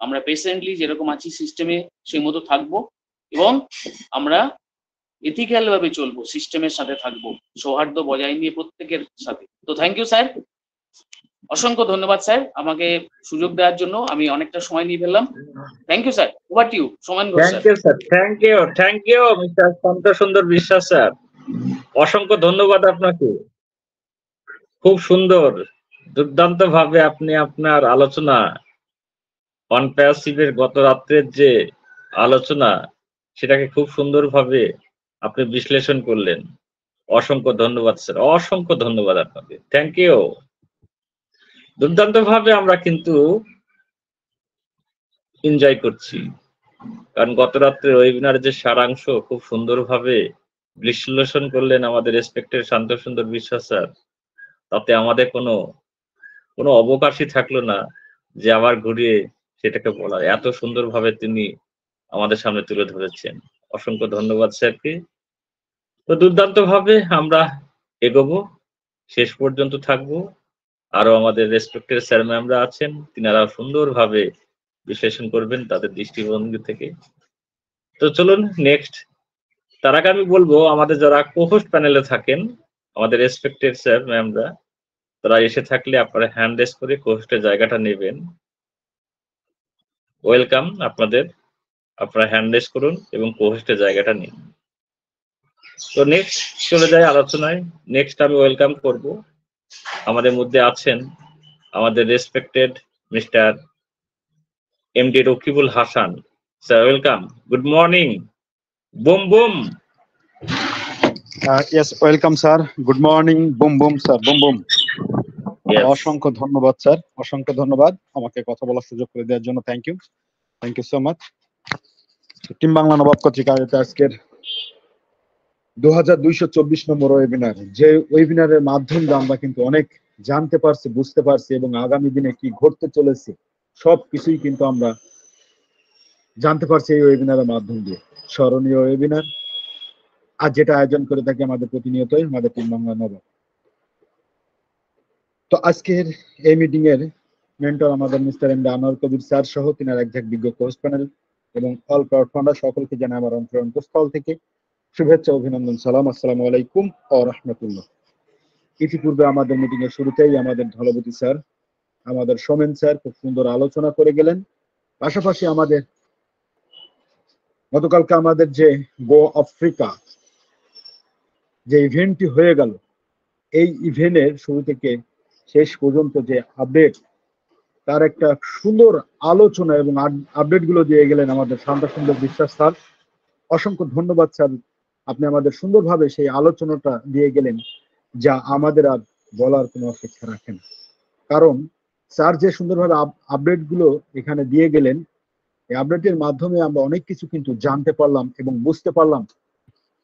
আমরা পেশেন্টলি যেরকম আছি সিস্টেমে সেই মতো থাকবো এবং আমরা এথিক্যাল ভাবে চলবো, সিস্টেমের সাথে থাকবো, সৌহার্দ্য বজায় নিয়ে প্রত্যেকের সাথে। তো থ্যাংক ইউ স্যার, অসংখ্য ধন্যবাদ স্যার আমাকে সুযোগ দেওয়ার জন্য। আমি অনেকটা সময় নিয়ে ফেললাম। Thank you sir, over to you Soumen Ghosh sir. Thank you mister Shanta Sundar Biswas sir, অসংখ্য ধন্যবাদ আপনাকে। খুব সুন্দর, দুর্দান্ত ভাবে আপনি আপনার আলোচনা, অনপ্যাসিভের গত রাত্রের যে আলোচনা সেটাকে খুব সুন্দরভাবে আপনি বিশ্লেষণ করলেন। অসংখ্য ধন্যবাদ স্যার, অসংখ্য ধন্যবাদ আপনাকে, থ্যাংক ইউ। দুর্দান্ত ভাবে আমরা কিন্তু এনজয় করছি, কারণ গত রাত্রে ওয়েবিনারের যে সারাংশ খুব সুন্দরভাবে বিশ্লেষণ করলেন আমাদের রেসপেক্টেড শান্ত সুন্দর বিশ্বাস স্যার। তাতে আমাদের কোনো অবকাশই থাকলো না যে আবার ঘুরিয়ে সেটাকে বলার, এত সুন্দরভাবে তিনি আমাদের সামনে তুলে ধরেছেন। অসংখ্য ধন্যবাদ স্যারকে। তো দুর্দান্ত ভাবে আমরা এগোবো, শেষ পর্যন্ত থাকবো। আরো আমাদের রেসপেক্টেড স্যার ম্যামরা আছেন, তিনারা সুন্দরভাবে বিশ্লেষণ করবেন তাদের দৃষ্টিভঙ্গি থেকে। তো চলুন নেক্সট। তার আগে আমি বলবো আমাদের যারা কোহোস্ট প্যানেলে থাকেন, আমাদের রেসপেক্টেড স্যার ম্যামরা, তারা এসে থাকলে আপনারা হ্যান্ড রেজ করে কোহোস্টের জায়গাটা নেবেন। ওয়েলকাম আপনাদের, আপনারা হ্যান্ড রেজ করুন এবং কোহোস্টের জায়গাটা নিন। তো নেক্সট চলে যায় আলোচনায়। নেক্সট আমি ওয়েলকাম করব, আমাদের মধ্যে আছেন আমাদের respected mister MD Rakibul Hasan sir. Welcome, good morning, boom boom. Yes, welcome sir, good morning, boom broom sir, boom boom. অসংখ্য ধন্যবাদ স্যার, অসংখ্য ধন্যবাদ আমাকে কথা বলার সুযোগ করে দেওয়ার জন্য। Thank you so much. Team Bangla Nabab কর্তৃক আয়োজিত আজকের 2224 নম্বর ওয়েবিনার, যে ওয়েবিনারের মাধ্যমে আমরা কিন্তু অনেক জানতে পারছি, বুঝতে পারছি এবং আগামী দিনে কি ঘটতে চলেছে সবকিছুই কিন্তু আমরা জানতে পারছি এই ওয়েবিনারের মাধ্যম দিয়ে। স্মরণীয় ওয়েবিনার, আর যেটা আয়োজন করে থাকি আমাদের প্রতিনিয়তই আমাদের টিম বাংলা নবাব। তো আজকের এই মিটিং এর মেন্টর আমাদের মিস্টার এম আনোয়ার কবির স্যার সহ তিনার একজন বিজ্ঞ কোর্স প্যানেল এবং অল প্ল্যাটফর্মার সকলকে জানাই আমার অন্তরস্থল থেকে শুভেচ্ছা, অভিনন্দন, সালাম, আসসালামু আলাইকুম ওয়া রাহমাতুল্লাহ। ইতিপূর্বে আমাদের মিটিং এর শুরুতেই আমাদের ধলপতি স্যার, আমাদের সোমেন স্যার খুব সুন্দর আলোচনা করে গেলেন। পাশাপাশি আমাদের গতকালকে আমাদের যে গো আফ্রিকা যে ইভেন্টটি হয়ে গেল, এই ইভেন্টের শুরু থেকে শেষ পর্যন্ত যে আপডেট, তার একটা সুন্দর আলোচনা এবং আপডেট গুলো দিয়ে গেলেন আমাদের শান্ত সুন্দর বিশ্বাস স্যার। অসংখ্য ধন্যবাদ স্যার, আপনি আমাদের সুন্দরভাবে সেই আলোচনাটা দিয়ে গেলেন, যা আমাদের আর বলার কোনো অপেক্ষা রাখে না। কারণ স্যার যে সুন্দরভাবে আপডেট গুলো এখানে দিয়ে গেলেন, এই আপডেটের মাধ্যমে আমরা অনেক কিছু কিন্তু জানতে পারলাম এবং বুঝতে পারলাম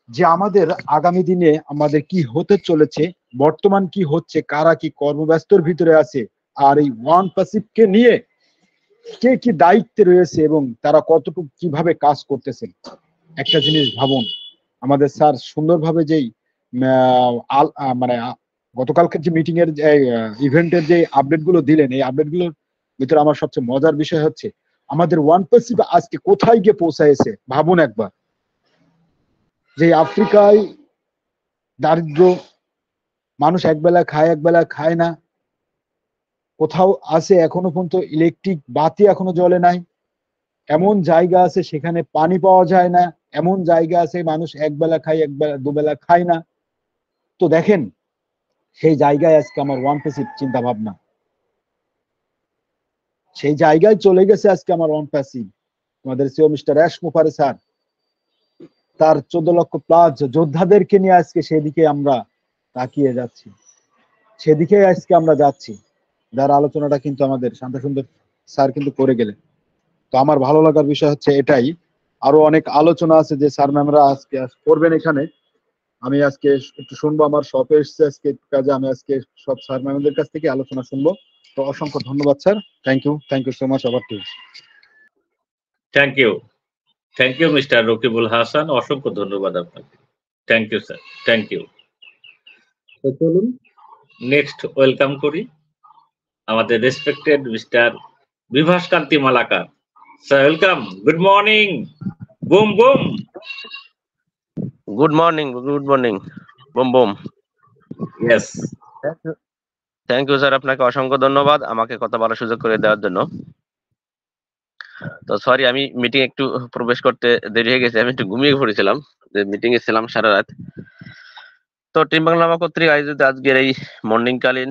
যে আমাদের আগামী দিনে আমাদের কি হতে চলেছে, বর্তমান কি হচ্ছে, কারা কি কর্মব্যস্তর ভিতরে আছে, আর এই ওয়ান প্যাসিভকে নিয়ে কে কি দায়িত্বে রয়েছে এবং তারা কতটুকু কিভাবে কাজ করতেছেন। একটা জিনিস ভাবুন, আমাদের স্যার সুন্দরভাবে যেই মানে গতকালকে যে মিটিং এর ইভেন্টের যে আপডেট গুলো দিলেন, এই আপডেট গুলোর ভিতরে আমার সবচেয়ে মজার বিষয় হচ্ছে আমাদের ওয়ান প্যাসিভ আজকে কোথায় গিয়ে পৌঁছায়ছে। ভাবুন একবার, যে আফ্রিকায় দারিদ্র, মানুষ একবেলা খায় একবেলা খায় না, কোথাও আছে এখনো পর্যন্ত ইলেকট্রিক বাতি এখনো জ্বলে নাই, এমন জায়গা আছে সেখানে পানি পাওয়া যায় না, এমন জায়গা আছে মানুষ একবেলা খায় একবেলা দুবেলা খায় না। তো দেখেন, সেই জায়গায় আজকে আমার ওয়ান প্যাসিভ চিন্তা ভাবনা, সেই জায়গায় চলে গেছে আজকে আমার ওয়ান প্যাসিভ। আমাদের সিও মিস্টার অ্যাশ মুফারে স্যার তার 14 লক্ষ প্লাস যোদ্ধাদেরকে নিয়ে আজকে সেদিকে আমরা তাকিয়ে যাচ্ছি, সেদিকে আজকে আমরা যাচ্ছি, যার আলোচনাটা কিন্তু আমাদের শান্ত সুন্দর স্যার কিন্তু করে গেলেন। তো আমার ভালো লাগার বিষয় হচ্ছে এটাই, আরো অনেক আলোচনা আছে যে স্যার ম্যামরা আজকে করবেন এখানে। আমি আজকে একটু শুনবো, আমার শপে এসছে আজকে কাজে, আমি আজকে সব স্যার ম্যামদের কাছ থেকে আলোচনা শুনবো। তো অসংখ্য ধন্যবাদ sir, thank you so much. আবার thank you mister Rakibul Hasan, অসংখ্য ধন্যবাদ আপনাকে। Thank you sir, thank you. তো চলুন নেক্সট ওয়েলকাম করি আমাদের respected mister Bibhas Kanti Malakar sir. Welcome, good morning, boom boom. Good morning boom boom. Yes, thank you sir, আপনাকে অসংখ্য ধন্যবাদ আমাকে কথা বলার সুযোগ করে দেওয়ার জন্য। তো সরি, আমি মিটিং একটু প্রবেশ করতে দেরি হয়ে গেছে, আমি একটু ঘুমিয়ে পড়েছিলাম, যে মিটিং এ ছিলাম সারা রাত। তো টিম বাংলা কর্তৃক আয়োজিত আজকের এই মর্নিংকালীন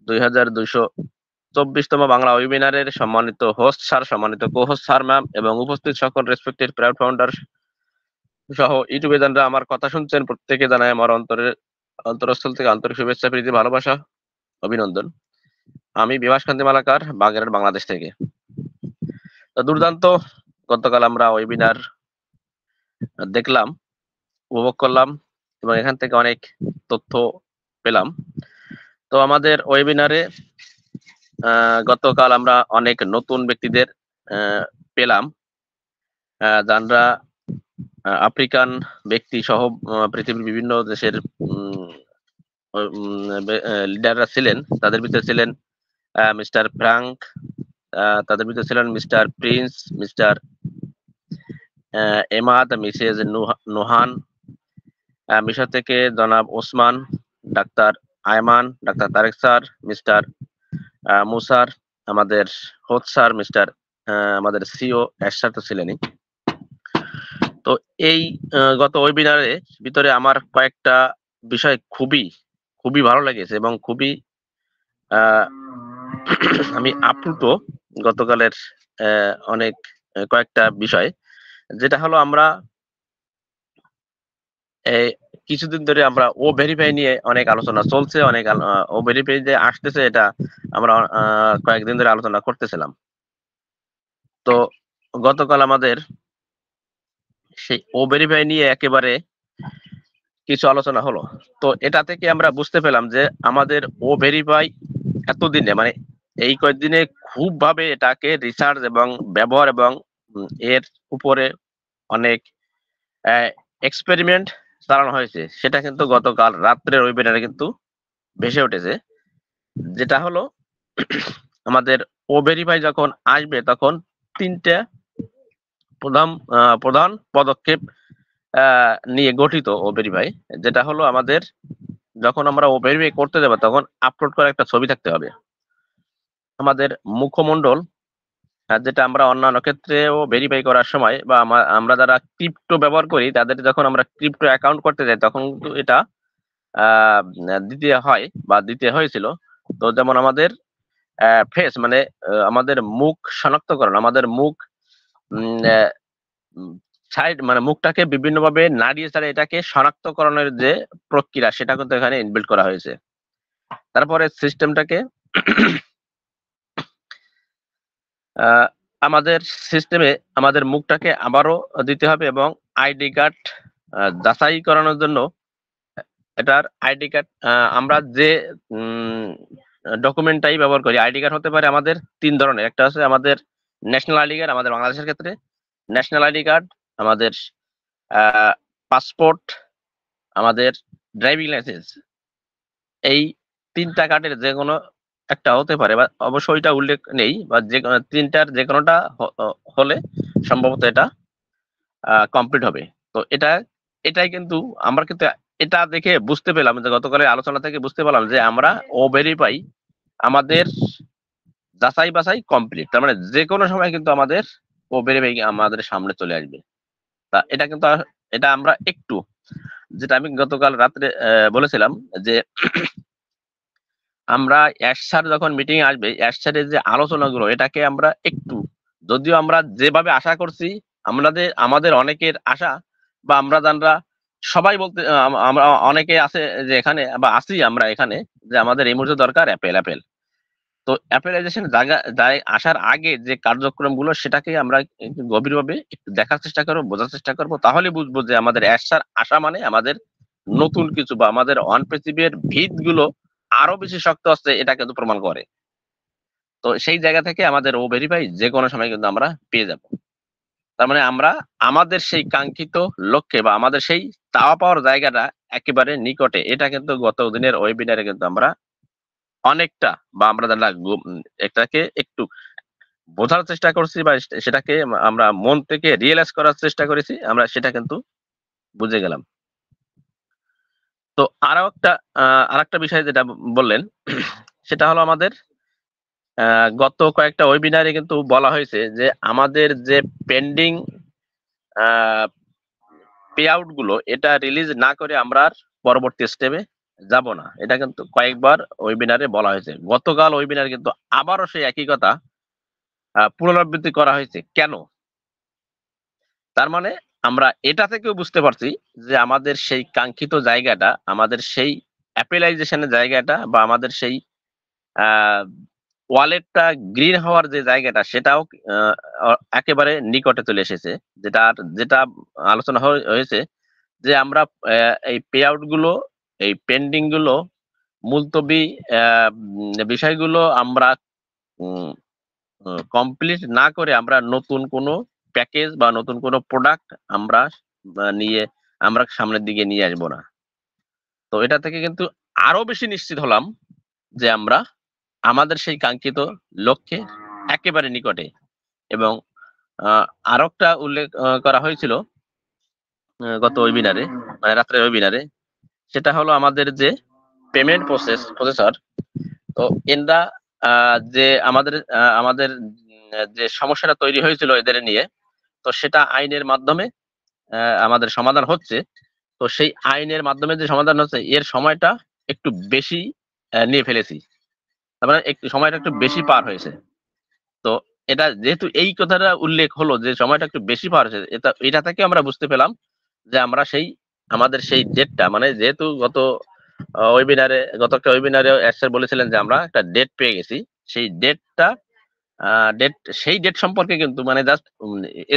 2224তম বাংলা ওয়েবিনারের সম্মানিত হোস্ট স্যার, সম্মানিত কো হোস্ট স্যার ম্যাম এবং উপস্থিত সকল রেসপেক্টেড প্রাউড ফাউন্ডার সহ ইউটিউবে যারা আমার কথা শুনছেন, প্রত্যেকে জানাই আমার অন্তরস্থল থেকে আন্তরিক শুভেচ্ছা, প্রীতি, ভালোবাসা, অভিনন্দন। আমি বিভাস কান্তি মালাকার, বাগেরহাট, বাংলাদেশ থেকে। তো দুর্দান্ত গতকাল আমরা ওয়েবিনার দেখলাম, উপভোগ করলাম এবং এখান থেকে অনেক তথ্য পেলাম। তো আমাদের ওয়েবিনারে গতকাল আমরা অনেক নতুন ব্যক্তিদের পেলাম, যারা আফ্রিকান ব্যক্তি সহ পৃথিবীর বিভিন্ন দেশের লিডাররা ছিলেন। তাদের ভিতরে ছিলেন মিস্টার ফ্রাঙ্ক, তাদের ভিতরে ছিলেন mister Prince, mister Emad, mrs Nohan, মিশর থেকে জনাব Osman, doctor Ayman, doctor Tarek sir, মিস্টার মুসার, আমাদের হোস্ট স্যার মিস্টার আমাদের সিও অ্যাশ স্যার তো ছিলেনই। তো এই গত ওয়েবিনারে ভিতরে আমার কয়েকটা বিষয় খুবই ভালো লেগেছে এবং খুবই আমি আপ্লুত গতকালের অনেক কয়েকটা বিষয়, যেটা হলো আমরা কিছুদিন ধরে আমরা ও ভেরিফাই নিয়ে অনেক আলোচনা চলছে, অনেক ও ভেরিফাই যে আসতেছে, এটা আমরা কয়েকদিন ধরে আলোচনা করতেছিলাম। তো গতকাল আমাদের সেই ও ভেরিফাই নিয়ে একেবারে কিছু আলোচনা হলো। তো এটা থেকে আমরা বুঝতে পেলাম যে আমাদের ও ভেরিফাই এতদিনে, মানে এই কয়েকদিনে খুব ভাবে এটাকে রিসার্চ এবং ব্যবহার এবং এর উপরে অনেক এক্সপেরিমেন্ট চালানো হয়েছে সেটা কিন্তু গতকাল রাত্রের ওয়েবিনারে কিন্তু ভেসে উঠেছে, যেটা হলো আমাদের ও ভেরিফাই যখন আসবে তখন 3টে প্রধান পদক্ষেপ নিয়ে গঠিত ও ভেরিফাই। যেটা হলো আমাদের যখন আমরা ও ভেরিফাই করতে যাবো তখন আপলোড করা একটা ছবি থাকতে হবে। আমাদের মুখমণ্ডল যেটা আমরা অন্যান্য ক্ষেত্রেও ভেরিফাই করার সময় বা আমরা যারা ক্রিপ্টো ব্যবহার করি তাদের যখন আমরা ক্রিপ্টো অ্যাকাউন্ট করতে যাই তখন কিন্তু এটা দিতে হয় বা দিতে হয়েছিল। তো যেমন আমাদের ফেস মানে আমাদের মুখ শনাক্তকরণ, আমাদের মুখ সাইড মানে মুখটাকে বিভিন্নভাবে নাড়িয়ে ছাড়া এটাকে শনাক্তকরণের যে প্রক্রিয়া সেটা কিন্তু এখানে ইনবিল্ড করা হয়েছে। তারপরে সিস্টেমটাকে আমাদের সিস্টেমে আমাদের মুখটাকে আবারও দিতে হবে এবং আইডি কার্ড যাচাই করানোর জন্য এটার আইডি কার্ড আমরা যে ডকুমেন্টটাই ব্যবহার করি, আইডি কার্ড হতে পারে আমাদের 3 ধরনের। একটা আছে আমাদের ন্যাশনাল আইডি কার্ড আমাদের বাংলাদেশের ক্ষেত্রে, ন্যাশনাল আইডি কার্ড আমাদের পাসপোর্ট, আমাদের ড্রাইভিং লাইসেন্স। এই 3টা কার্ডের যে কোনো একটা হতে পারে বা অবশ্যই এটা উল্লেখ নেই বা যে 3টার যে কোনোটা হলে সম্ভবত এটা কমপ্লিট হবে। তো এটাই কিন্তু আমরা কিন্তু এটা দেখে বুঝতে পেলাম যে গতকালের আলোচনা থেকে বুঝতে পারলাম যে আমরা ও ভেরিফাই আমাদের যাচাই বাছাই কমপ্লিট। তার মানে যে কোনো সময় কিন্তু আমাদের ও ভেরিফাই আমাদের সামনে চলে আসবে। তা এটা কিন্তু এটা আমরা একটু যেটা আমি গতকাল রাত্রে বলেছিলাম যে আমরা অ্যাশ স্যার যখন মিটিং আসবে অ্যাশ স্যারের যে আলোচনাগুলো এটাকে আমরা একটু, যদিও আমরা যেভাবে আশা করছি আমাদের অনেকের আশা বা আমরা জানরা সবাই বলতে আমরা অনেকে আছে যে এখানে বা আসি আমরা এখানে যে আমাদের এই মুহূর্তে দরকার অ্যাপেল। তো অ্যাপেলাইজেশন জায়গায় আসার আগে যে কার্যক্রমগুলো সেটাকে আমরা গভীরভাবে একটু দেখার চেষ্টা করবো, বোঝার চেষ্টা করবো, তাহলে বুঝবো যে আমাদের অ্যাশ স্যার আসা মানে আমাদের নতুন কিছু বা আমাদের অন পৃথিবীর ভিতগুলো আরো বেশি শক্ত আছে এটা কিন্তু প্রমাণ করে। তো সেই জায়গা থেকে আমাদের ও ভেরিফাই যে কোনো সময় কিন্তু আমরা পেয়ে যাব। তার মানে আমরা আমাদের সেই কাঙ্ক্ষিত লক্ষ্যে বা আমাদের সেই চাওয়া পাওয়ার জায়গাটা একেবারে নিকটে। এটা কিন্তু গত দিনের ওয়েবিনারে কিন্তু আমরা অনেকটা বা আমরা এটাকে একটু বোঝার চেষ্টা করছি বা সেটাকে আমরা মন থেকে রিয়েলাইজ করার চেষ্টা করেছি, আমরা সেটা কিন্তু বুঝে গেলাম। তো আরেকটা বিষয় যেটা বললেন সেটা হলো আমাদের গত কয়েকটা ওয়েবিনারে কিন্তু বলা হয়েছে যে আমাদের যে পেন্ডিং পে আউট গুলো এটা রিলিজ না করে আমরা পরবর্তী স্টেপে যাব না। এটা কিন্তু কয়েকবার ওয়েবিনারে বলা হয়েছে। গতকাল ওয়েবিনারে কিন্তু আবারও সেই একই কথা পুনরাবৃত্তি করা হয়েছে। কেন? তার মানে আমরা এটা থেকেও বুঝতে পারছি যে আমাদের সেই কাঙ্ক্ষিত জায়গাটা, আমাদের সেই অ্যাপেলাইজেশনের জায়গাটা বা আমাদের সেই ওয়ালেটটা গ্রিন হওয়ার যে জায়গাটা সেটাও একেবারে নিকটে চলে এসেছে। যেটা আলোচনা হয়েছে যে আমরা এই পে আউট গুলো, এই পেন্ডিং গুলো, মুলতবি বিষয়গুলো আমরা কমপ্লিট না করে আমরা নতুন কোনো প্যাকেজ বা নতুন কোনো প্রোডাক্ট আমরা নিয়ে আমরা সামনের দিকে নিয়ে আসবো না। তো এটা থেকে কিন্তু আরো বেশি নিশ্চিত হলাম যে আমরা আমাদের সেই কাঙ্ক্ষিত লক্ষ্যে একেবারে নিকটে। এবং আরো একটা উল্লেখ করা হয়েছিল গত ওয়েবিনারে মানে রাত্রের ওয়েবিনারে, সেটা হলো আমাদের যে পেমেন্ট প্রসেসর। তো এনরা যে আমাদের যে সমস্যাটা তৈরি হয়েছিল এদের নিয়ে, তো সেটা আইনের মাধ্যমে আমাদের সমাধান হচ্ছে। তো সেই আইনের মাধ্যমে যে সমাধান হচ্ছে এর সময়টা একটু বেশি নিয়ে ফেলেছি, তার মানে একটু সময়টা একটু বেশি পার হয়েছে। তো এটা যেহেতু এই কথাটা উল্লেখ হলো যে সময়টা একটু বেশি পার হয়েছে, এটা থেকে আমরা বুঝতে পেলাম যে আমরা আমাদের সেই ডেটটা মানে যেহেতু গত একটা ওয়েবিনারে স্যার বলেছিলেন যে আমরা একটা ডেট পেয়ে গেছি, সেই সেই ডেট সম্পর্কে কিন্তু মানে জাস্ট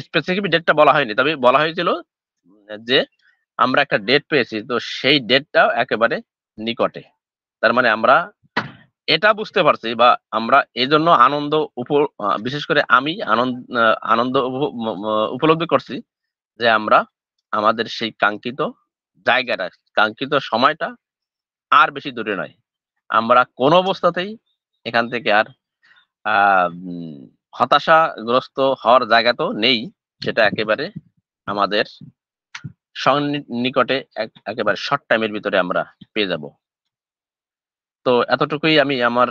স্পেসিফিক ডেটটা বলা হয়নি, তবে বলা হয়েছিল যে আমরা একটা ডেট পেয়েছি, তো সেই ডেটটাও একেবারে নিকটে। তার মানে আমরা এটা বুঝতে পারছি বা আমরা এই জন্য বিশেষ করে আমি আনন্দ উপলব্ধি করছি যে আমরা আমাদের সেই কাঙ্ক্ষিত জায়গাটা, কাঙ্ক্ষিত সময়টা আর বেশি দূরে নয়। আমরা কোনো অবস্থাতেই এখান থেকে আর হতাশাগ্রস্ত হওয়ার জায়গা তো নেই, সেটা একেবারে আমাদের নিকটে একেবারে শর্ট টাইমের ভিতরে আমরা পেয়ে যাব। তো এতটুকুই আমি আমার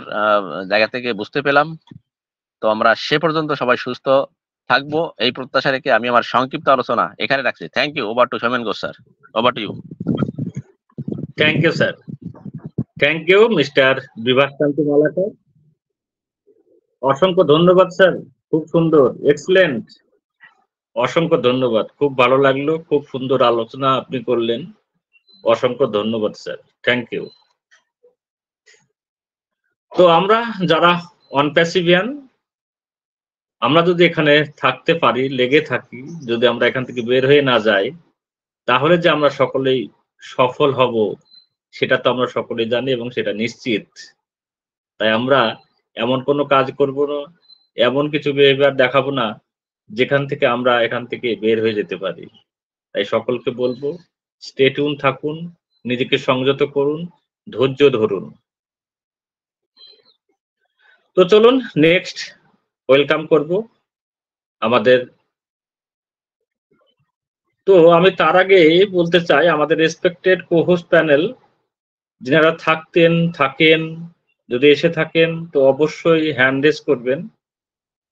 জায়গা থেকে বুঝতে পেলাম। তো আমরা সে পর্যন্ত সবাই সুস্থ থাকবো এই প্রত্যাশা রেখে আমি আমার সংক্ষিপ্ত আলোচনা এখানে রাখছি। Thank you. Over to Soumen Ghosh sir, over to you. Thank you sir, thank you mister Bibhaskanti Malakar, অসংখ্য ধন্যবাদ স্যার, খুব সুন্দর, এক্সেলেন্ট, অসংখ্য ধন্যবাদ, খুব ভালো লাগলো, খুব সুন্দর আলোচনা আপনি করলেন, অসংখ্য ধন্যবাদ স্যার, থ্যাংক ইউ। তো আমরা যারা অনপ্যাসিভিয়ান, আমরা যদি এখানে থাকতে পারি, লেগে থাকি, যদি আমরা এখান থেকে বের হয়ে না যাই, তাহলে যে আমরা সকলেই সফল হব সেটা তো আমরা সকলেই জানি এবং সেটা নিশ্চিত। তাই আমরা এমন কোনো কাজ করব না, এমন কিছু বিহেভিয়ার দেখাবো না যেখান থেকে আমরা এখান থেকে বের হয়ে যেতে পারি। তাই সকলকে বলবো, স্টে টিউন থাকুন, নিজেকে সংযত করুন, ধৈর্য ধরুন। তো চলুন নেক্সট ওয়েলকাম করব আমাদের। তো আমি তার আগে বলতে চাই, আমাদের রেসপেক্টেড কোহোস্ট প্যানেল যারা থাকেন, যদি এসে থাকেন তো অবশ্যই হ্যান্ড রেজ করবেন,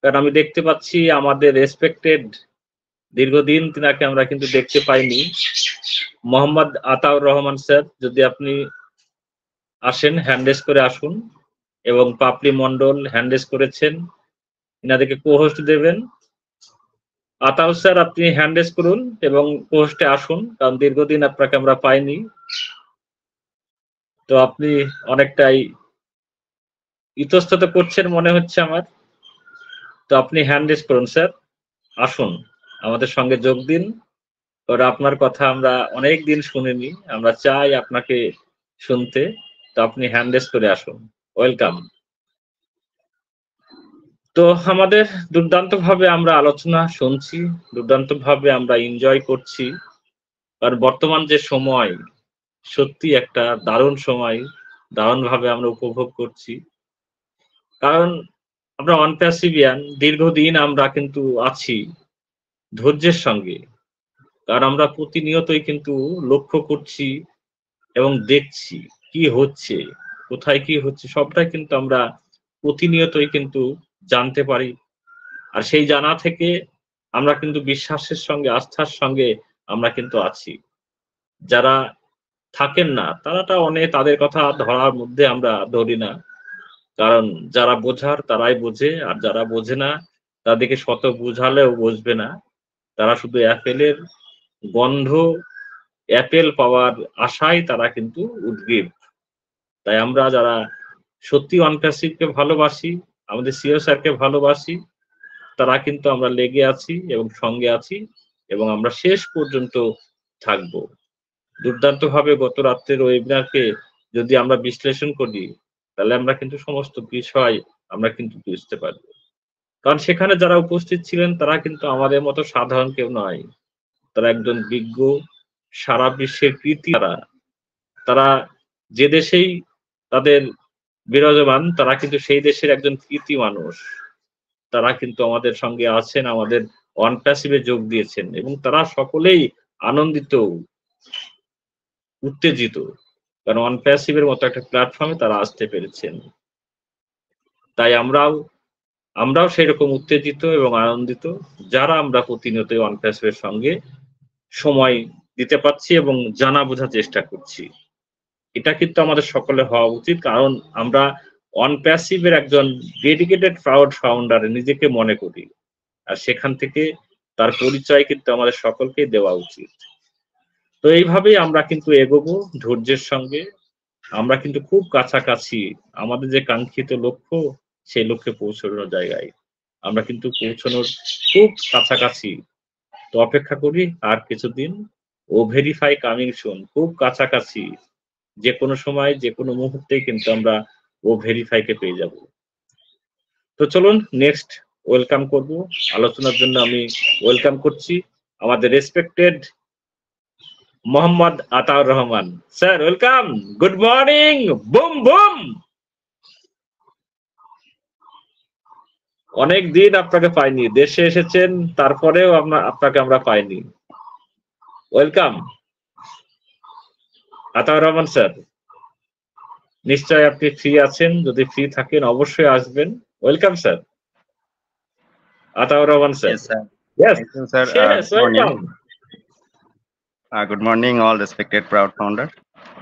কারণ আমি দেখতে পাচ্ছি আমাদের রেসপেক্টেড, দীর্ঘদিন তিনাকে আমরা কিন্তু দেখতে পাইনি, মোহাম্মদ আতাউর রহমান স্যার, যদি আপনি আসেন হ্যান্ড রেজ করে আসুন, এবং পাপড়ি মন্ডল হ্যান্ড রেজ করেছেন, এনাদেরকে কোহোস্ট দেবেন। আতাউর স্যার আপনি হ্যান্ড রেজ করুন এবং কোহোস্টে আসুন, কারণ দীর্ঘদিন আপনাকে আমরা পাইনি, তো আপনি অনেকটাই ইতস্তত করছেন মনে হচ্ছে আমার, তো আপনি হ্যান্ড রেজ করুন স্যার, আসুন আমাদের সঙ্গে যোগ দিন। আর আপনার কথা আমরা অনেক দিন শুনিনি, আমরা চাই আপনাকে শুনতে, তো আপনি হ্যান্ড রেজ করে আসুন, ওয়েলকাম। তো আমাদের দুর্দান্ত ভাবে আমরা আলোচনা শুনছি, দুর্দান্ত ভাবে আমরা এনজয় করছি, আর বর্তমান যে সময় সত্যি একটা দারুণ সময়, দারুণ ভাবে আমরা উপভোগ করছি, কারণ আমরা অনপ্যাসিভিয়ান, দীর্ঘদিন আমরা কিন্তু আছি ধৈর্যের সঙ্গে, কারণ আমরা প্রতিনিয়তই কিন্তু লক্ষ্য করছি এবং দেখছি কি হচ্ছে, কোথায় কি হচ্ছে, সবটাই কিন্তু আমরা প্রতিনিয়তই কিন্তু জানতে পারি। আর সেই জানা থেকে আমরা কিন্তু বিশ্বাসের সঙ্গে, আস্থার সঙ্গে আমরা কিন্তু আছি। যারা থাকেন না তারাটা অনেক, তাদের কথা ধরার মধ্যে আমরা ধরি না, কারণ যারা বোঝার তারাই বোঝে, আর যারা বোঝে না তাদেরকে শত বোঝালেও বুঝবে না, তারা শুধু অ্যাপেলের গন্ধ, অ্যাপেল পাওয়ার আশায় তারা কিন্তু উদ্গ্রীব। তাই আমরা যারা সত্যি অনপ্যাসিভকে ভালোবাসি, আমাদের সিও স্যারকে ভালোবাসি, তারা কিন্তু আমরা লেগে আছি এবং সঙ্গে আছি, এবং আমরা শেষ পর্যন্ত থাকব। দুর্দান্ত ভাবে গত রাত্রের ওয়েবিনারকে যদি আমরা বিশ্লেষণ করি, তাহলে আমরা কিন্তু সমস্ত বিষয় আমরা কিন্তু বুঝতে পারবো, কারণ সেখানে যারা উপস্থিত ছিলেন তারা কিন্তু আমাদের মতো সাধারণ কেউ নয়, তারা একজন বিজ্ঞ, সারা বিশ্বের কৃতি, তারা যে দেশেই তাদের বিরাজমান, তারা কিন্তু সেই দেশের একজন কৃতি মানুষ, তারা কিন্তু আমাদের সঙ্গে আছেন, আমাদের অনপ্যাসিভে যোগ দিয়েছেন, এবং তারা সকলেই আনন্দিত, উত্তেজিত, কারণ অনপ্যাসিভের মতো একটা প্ল্যাটফর্মে তারা আসতে পেরেছেন। তাই আমরাও সেই রকম উত্তেজিত এবং আনন্দিত, যারা আমরা প্রতিনিয়ত অনপ্যাসিভের সঙ্গে সময় দিতে পারছি এবং জানা বোঝার চেষ্টা করছি। এটা কিন্তু আমাদের সকলে হওয়া উচিত, কারণ আমরা অনপ্যাসিভের একজন ডেডিকেটেড প্রাউড ফাউন্ডার নিজেকে মনে করি, আর সেখান থেকে তার পরিচয় কিন্তু আমাদের সকলকে দেওয়া উচিত। তো এইভাবেই আমরা কিন্তু এগোবো ধৈর্যের সঙ্গে, আমরা কিন্তু খুব কাছাকাছি আমাদের যে কাঙ্ক্ষিত লক্ষ্য, সেই লক্ষ্যে পৌঁছানোর জায়গায় আমরা কিন্তু পৌঁছানোর খুব কাছাকাছি। তো অপেক্ষা করি আর কিছুদিন, ও ভেরিফাই কামিং সুন, খুব কাছাকাছি, যে কোনো সময় যে কোনো মুহূর্তেই কিন্তু আমরা ও ভেরিফাইকে পেয়ে যাব। তো চলুন নেক্সট ওয়েলকাম করব, আলোচনার জন্য আমি ওয়েলকাম করছি আমাদের respected Mohammad Ataur Rahman. Sir welcome, good morning, boom broom. অনেক দিন আপনাকে পাইনি, দেশে এসেছেন তারপরেও আপনাকে আমরা পাইনি। Welcome Ataur Rahman sir. নিশ্চয় আপনি ফ্রি আছেন, যদি ফ্রি থাকেন অবশ্যই আসবেন। Welcome sir Ataur Rahman sir. Yes, thank you, sir. Good morning, all respected proud founder,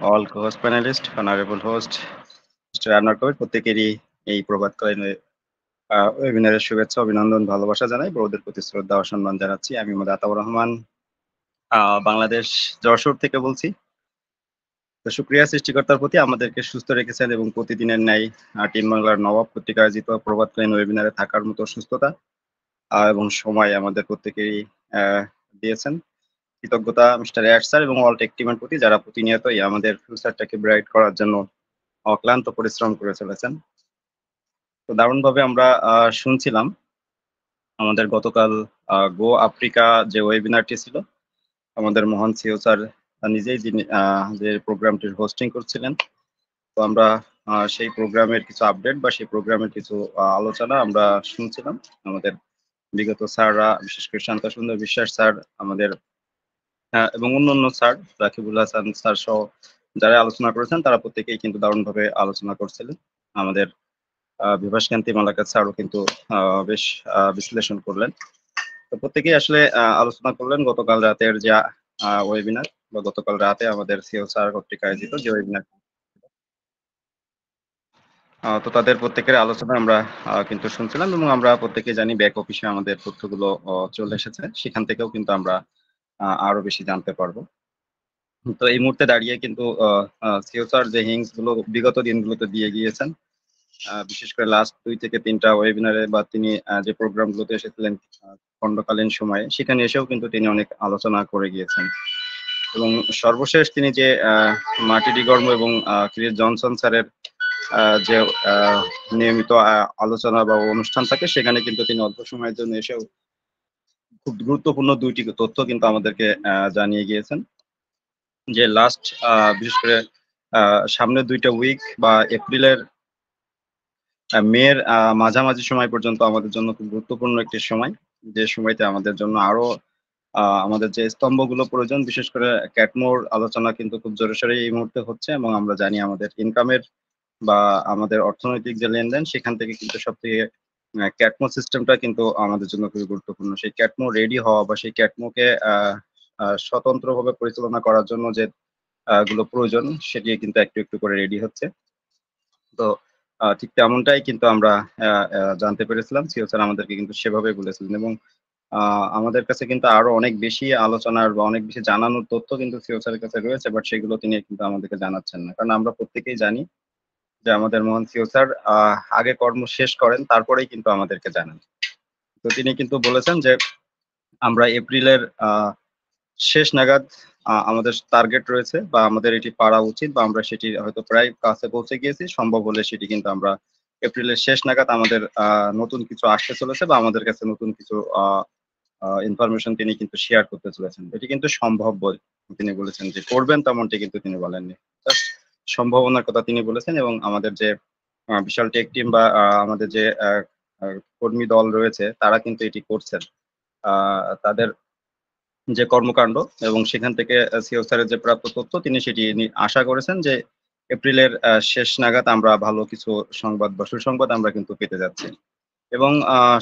all co-host panelists, honorable host, Mr. Arnar Kobir, প্রত্যেকেরই এই প্রভাতকালীন ওয়েবিনারের শুভেচ্ছা, অভিনন্দন, ভালোবাসা জানাই। বড়দের প্রতি শ্রদ্ধা ও সম্মান জানাচ্ছি। আমি মোহাম্মদ আতাউর রহমান, বাংলাদেশ যশোর থেকে বলছি। তো শুকরিয়া সৃষ্টিকর্তার প্রতি, আমাদেরকে সুস্থ রেখেছেন এবং প্রতিদিনের ন্যায় টিম বাংলার নবাব কর্তৃক আয়োজিত প্রভাতকালীন ওয়েবিনারে থাকার মতো সুস্থতা এবং সময় আমাদের প্রত্যেকেরই দিয়েছেন। কৃতজ্ঞতা মিস্টার এয়ার স্যার এবং অল টেক টিমের প্রতি, যারা প্রতিনিয়তই আমাদের ফিউচারটাকে ব্রাইট করার জন্য অক্লান্ত পরিশ্রম করে চলেছেন। তো দারুণভাবে আমরা শুনছিলাম আমাদের গতকাল গো আফ্রিকা যে ওয়েবিনারটি ছিল, আমাদের মহান সিও স্যার নিজেই যে প্রোগ্রামটির হোস্টিং করছিলেন। তো আমরা সেই প্রোগ্রামের কিছু আপডেট বা সেই প্রোগ্রামের কিছু আলোচনা আমরা শুনছিলাম। আমাদের বিগত স্যাররা, বিশেষ করে শান্ত সুন্দর বিশ্বাস স্যার আমাদের এবং অন্যান্য স্যার, রাকিবুল হাসান স্যার সহ যারা আলোচনা করেছেন, তারা প্রত্যেকেই কিন্তু দারুণভাবে আলোচনা করছিলেন। আমাদের বিভাসকান্তি মালাকাত স্যারও কিন্তু বেশ বিশ্লেষণ করলেন। তো প্রত্যেকেই আসলে আলোচনা করলেন গতকাল রাতের যে ওয়েবিনার বা গতকাল রাতে আমাদের সিও স্যার কর্তৃক আয়োজিত যে ওয়েবিনার। তো তাদের প্রত্যেকের আলোচনা আমরা কিন্তু শুনছিলাম এবং আমরা প্রত্যেকে জানি ব্যাক অফিসে আমাদের তথ্যগুলো চলে এসেছে, সেখান থেকেও কিন্তু আমরা আরো বেশি জানতে পারবো। তো এই মুহূর্তে দাঁড়িয়ে কিন্তু সিও স্যার যে হিংস গুলো বিগত দিনগুলোতে দিয়ে গিয়েছেন, বিশেষ করে লাস্ট 2 থেকে 3টা ওয়েবিনারে বা তিনি যে প্রোগ্রামগুলোতে এসেছিলেন খণ্ডকালীন সময়ে, সেখানে এসেও কিন্তু তিনি অনেক আলোচনা করে গিয়েছেন। এবং সর্বশেষ তিনি যে মার্টি ডি গর্ম এবং ক্রিস জনসন স্যারের যে নিয়মিত আলোচনা বা অনুষ্ঠান থাকে, সেখানে কিন্তু তিনি অল্প সময়ের জন্য এসেও খুব গুরুত্বপূর্ণ 2টি তথ্য কিন্তু আমাদেরকে জানিয়ে গিয়েছেন। যে লাস্ট বিশেষ করে সামনের 2টা উইক বা এপ্রিলের মের মাঝামাঝি সময় পর্যন্ত আমাদের জন্য খুব গুরুত্বপূর্ণ একটি সময়, যে সময়তে আমাদের জন্য আরো আমাদের যে স্তম্ভগুলো প্রয়োজন, বিশেষ করে ক্যাটমোর আলোচনা কিন্তু খুব জোরে সোরে এই মুহূর্তে হচ্ছে। এবং আমরা জানি আমাদের ইনকামের বা আমাদের অর্থনৈতিক যে লেনদেন, সেখান থেকে কিন্তু সব থেকে ক্যাটমো সিস্টেমটা কিন্তু আমাদের জন্য খুবই গুরুত্বপূর্ণ। সেই ক্যাটমো রেডি হওয়া বা সেই ক্যাটমোকে স্বতন্ত্রভাবে পরিচালনা করার জন্য যে গুলো প্রয়োজন, সেটি কিন্তু একটু একটু করে রেডি হচ্ছে। তো ঠিক তেমনটাই কিন্তু আমরা জানতে পেরেছিলাম। সিও স্যার আমাদেরকে কিন্তু সেভাবে বলেছিলেন এবং আমাদের কাছে কিন্তু আরো অনেক বেশি আলোচনার বা অনেক বেশি জানানোর তথ্য কিন্তু সিও স্যারের কাছে রয়েছে, বাট সেগুলো তিনি কিন্তু আমাদেরকে জানাচ্ছেন না। কারণ আমরা প্রত্যেকেই জানি যে আমাদের মহান সিও স্যার আগে কর্ম শেষ করেন, তারপরেই কিন্তু আমাদেরকে জানান। তো তিনি কিন্তু বলেছেন যে আমরা এপ্রিলের শেষ নাগাদ আমাদের টার্গেট রয়েছে বা আমাদের এটি পারা উচিত, বা আমরা সেটি হয়তো প্রায় কাছে পৌঁছে গিয়েছি। সম্ভব হলে সেটি কিন্তু আমরা এপ্রিলের শেষ নাগাদ আমাদের নতুন কিছু আসতে চলেছে বা আমাদের কাছে নতুন কিছু ইনফরমেশন তিনি কিন্তু শেয়ার করতে চলেছেন। এটি কিন্তু সম্ভব বলে তিনি বলেছেন, যে করবেন তেমনটি কিন্তু তিনি বলেননি, জাস্ট সম্ভাবনার কথা তিনি বলেছেন। এবং আমাদের যে বিশাল টেক টিম বা আমাদের যে কর্মী দল রয়েছে, তারা কিন্তু এটি করছেন তাদের যে কর্মকাণ্ড, এবং সেখান থেকে সিও স্যারের যে প্রাপ্ত তথ্য, তিনি সেটি আশা করেছেন যে এপ্রিলের শেষ নাগাদ আমরা ভালো কিছু সংবাদ বা সুসংবাদ আমরা কিন্তু পেতে যাচ্ছি। এবং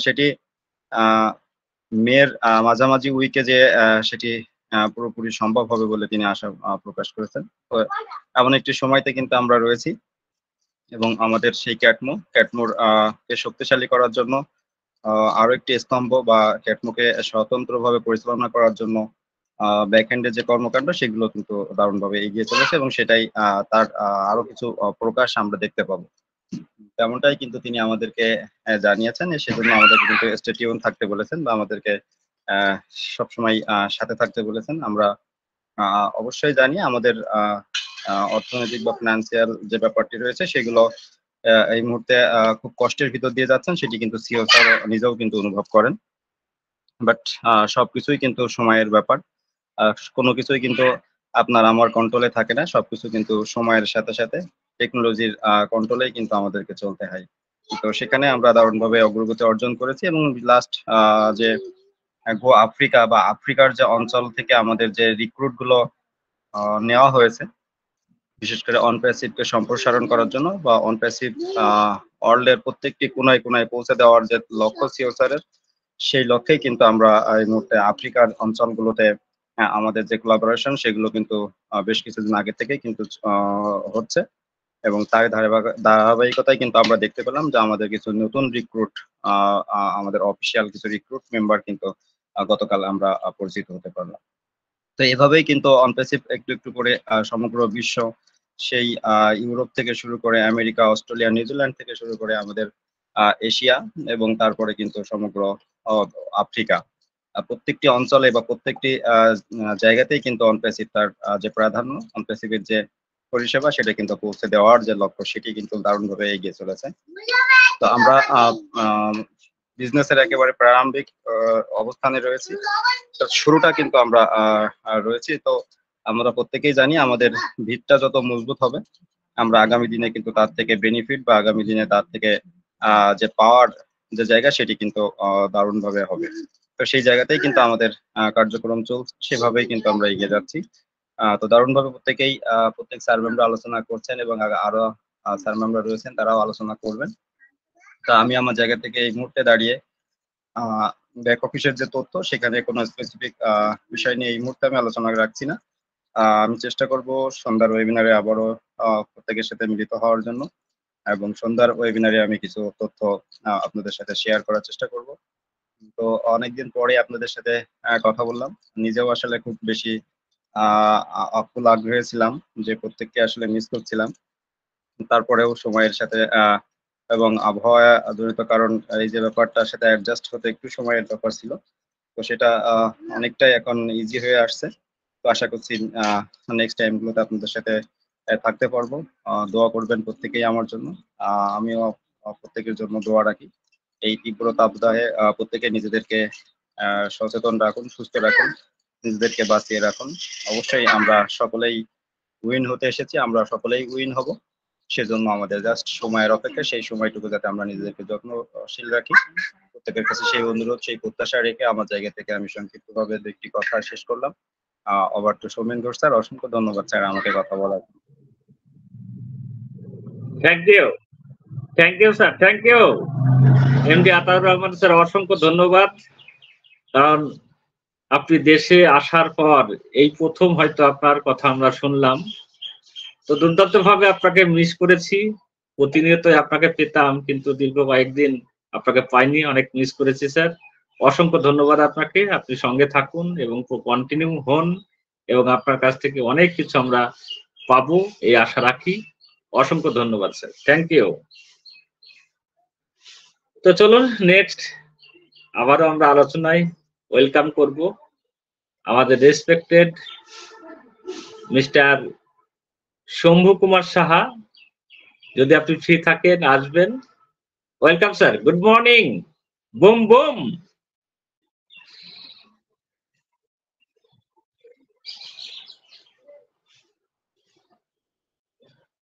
সেটি মের মাঝামাঝি উইকে যে সেটি পুরোপুরি সম্ভব হবে বলে তিনি আশা প্রকাশ করেছেন। তো এমন একটি সময়তে কিন্তু আমরা রয়েছি এবং আমাদের সেই ক্যাটমোর কে শক্তিশালী করার জন্য আরো একটি স্তম্ভ বা ক্যাটমোকে স্বতন্ত্রভাবে পরিচালনা করার জন্য ব্যাকএন্ডে যে কর্মকাণ্ড, সেগুলো কিন্তু দারুণভাবে এগিয়ে চলেছে এবং সেটাই তার আরো কিছু প্রকাশ আমরা দেখতে পাবো। তেমনটাই কিন্তু তিনি আমাদেরকে জানিয়েছেন। সেজন্য আমাদেরকে কিন্তু স্টে টিউন থাকতে বলেছেন বা আমাদেরকে সবসময় সাথে থাকতে বলেছেন। আমরা অবশ্যই জানি আমাদের অর্থনৈতিক বা ফিনান্সিয়াল যে ব্যাপারটি রয়েছে, সেগুলো এই মুহূর্তে খুব কষ্টের ভিতর দিয়ে যাচ্ছেন, সেটি কিন্তু সিও স্যার নিজেও কিন্তু অনুভব করেন। বাট সবকিছুই কিন্তু সময়ের ব্যাপার, কোনো কিছুই কিন্তু আপনার আমার কন্ট্রোলে থাকে না, সবকিছু কিন্তু সময়ের সাথে সাথে টেকনোলজির কন্ট্রোলেই কিন্তু আমাদেরকে চলতে হয়। তো সেখানে আমরা দারুণভাবে অগ্রগতি অর্জন করেছি এবং লাস্ট যে গো আফ্রিকা বা আফ্রিকার যে অঞ্চল থেকে আমাদের যে রিক্রুট গুলো নেওয়া হয়েছে, বিশেষ করে অন প্যাসিভকে সম্প্রসারণ করার জন্য বা অন প্যাসিভ ওয়ার্ল্ডের প্রত্যেকটি কোনায় কোনায় পৌঁছে দেওয়ার যে লক্ষ্য সিও স্যারের, সেই লক্ষ্যেই কিন্তু আমরা এই মুহূর্তে আফ্রিকার অঞ্চলগুলোতে আমাদের যে কোলাবোরেশন সেগুলো কিন্তু বেশ কিছুদিন আগে থেকেই কিন্তু হচ্ছে এবং তার ধারাবাহিকতায় কিন্তু আমরা দেখতে পেলাম যে আমাদের কিছু নতুন রিক্রুট আমাদের অফিসিয়াল কিছু রিক্রুট মেম্বার কিন্তু গতকাল আমরা পরিচিত হতে পারলাম। তো এভাবেই কিন্তু অনপ্যাসিভ একটু একটু করে সমগ্র বিশ্ব, সেই ইউরোপ থেকে শুরু করে আমেরিকা, অস্ট্রেলিয়া, নিউজিল্যান্ড থেকে শুরু করে আমাদের এশিয়া এবং তারপরে কিন্তু সমগ্র আফ্রিকা, প্রত্যেকটি অঞ্চলে বা প্রত্যেকটি জায়গাতেই কিন্তু অনপ্যাসিভ তার যে প্রাধান্য, অনপ্যাসিভের যে পরিষেবা সেটা কিন্তু পৌঁছে দেওয়ার যে লক্ষ্য সেটি কিন্তু দারুণভাবে এগিয়ে চলেছে। তো আমরা বিজনেসের একেবারে প্রারম্ভিক অবস্থানে রয়েছি, শুরুটা কিন্তু আমরা রয়েছি। তো আমরা প্রত্যেকেই জানি আমাদের ভিতটা যত মজবুত হবে আমরা আগামী দিনে কিন্তু তার থেকে বেনিফিট বা আগামী দিনে তার থেকে যে পাওয়ার যে জায়গা সেটি কিন্তু দারুণভাবে হবে। তো সেই জায়গাতেই কিন্তু আমাদের কার্যক্রম চলছে, সেভাবেই কিন্তু আমরা এগিয়ে যাচ্ছি। তো দারুণভাবে প্রত্যেকেই প্রত্যেক স্যার ম্যামরা আলোচনা করছেন এবং আরো স্যার ম্যামরা রয়েছেন তারাও আলোচনা করবেন। তা আমি আমার জায়গা থেকে এই মুহূর্তে দাঁড়িয়ে ব্যাক অফিসের যে তথ্য সেখানে কোনো স্পেসিফিক বিষয় নিয়ে এই মুহূর্তে আমি আলোচনা রাখছি না। আমি চেষ্টা করব সন্ধ্যার ওয়েবিনারে আবারও প্রত্যেকের সাথে মিলিত হওয়ার জন্য এবং সন্ধ্যার ওয়েবিনারে আমি কিছু তথ্য আপনাদের সাথে শেয়ার করার চেষ্টা করব। তো অনেকদিন পরে আপনাদের সাথে কথা বললাম, নিজেও আসলে খুব বেশি আকুল আগ্রহে ছিলাম যে প্রত্যেককে আসলে মিস করছিলাম। তারপরেও সময়ের সাথে এবং আবহাওয়া জনিত কারণ এই যে ব্যাপারটার সাথে অ্যাডজাস্ট হতে একটু সময়ের ব্যাপার ছিল, তো সেটা অনেকটাই এখন ইজি হয়ে আসছে। তো আশা করছি নেক্সট টাইমগুলোতে আপনাদের সাথে থাকতে পারবো। দোয়া করবেন প্রত্যেকেই আমার জন্য, আমিও প্রত্যেকের জন্য দোয়া রাখি। এই তীব্র তাপদাহে প্রত্যেকে নিজেদেরকে সচেতন রাখুন, সুস্থ রাখুন, নিজেদেরকে বাঁচিয়ে রাখুন। অবশ্যই আমরা সকলেই উইন হতে এসেছি, আমরা সকলেই উইন হব। সেজন্য আমাদের জাস্ট সময়ের অপেক্ষা, সেই সময়টুকু যাতে আমরা নিজেদেরকে যত্নশীল রাখি। প্রত্যেকের কাছে সেই অনুরোধ, সেই প্রত্যাশা রেখে আমার জায়গা থেকে আমি সংক্ষিপ্তভাবে দুইটি কথা শেষ করলাম। Over to Soumen Ghosh sir. অসংখ্য ধন্যবাদ স্যার আমাকে কথা বলার। Thank you sir, thank you MD Ataur Rahman sir, অসংখ্য ধন্যবাদ। কারণ আপনি দেশে আসার পর এই প্রথম হয়তো আপনার কথা আমরা শুনলাম। তো দুর্দান্ত ভাবে আপনাকে মিস করেছি, প্রতিনিয়ত আপনাকে পেতাম কিন্তু দীর্ঘ কয়েকদিন আপনাকে পাইনি, অনেক মিস করেছি স্যার। অসংখ্য ধন্যবাদ আপনাকে, আপনি সঙ্গে থাকুন এবং কন্টিনিউ হন এবং আপনার কাছ থেকে অনেক কিছু আমরা পাবো এই আশা রাখি। অসংখ্য ধন্যবাদ স্যার, থ্যাংক ইউ। তো চলুন নেক্সট আবারও আমরা আলোচনায় ওয়েলকাম করব আমাদের রেসপেক্টেড মিস্টার শম্ভু কুমার সাহা। যদি আপনি ফ্রি থাকেন আসবেন। Welcome sir, good morning. Boom broom.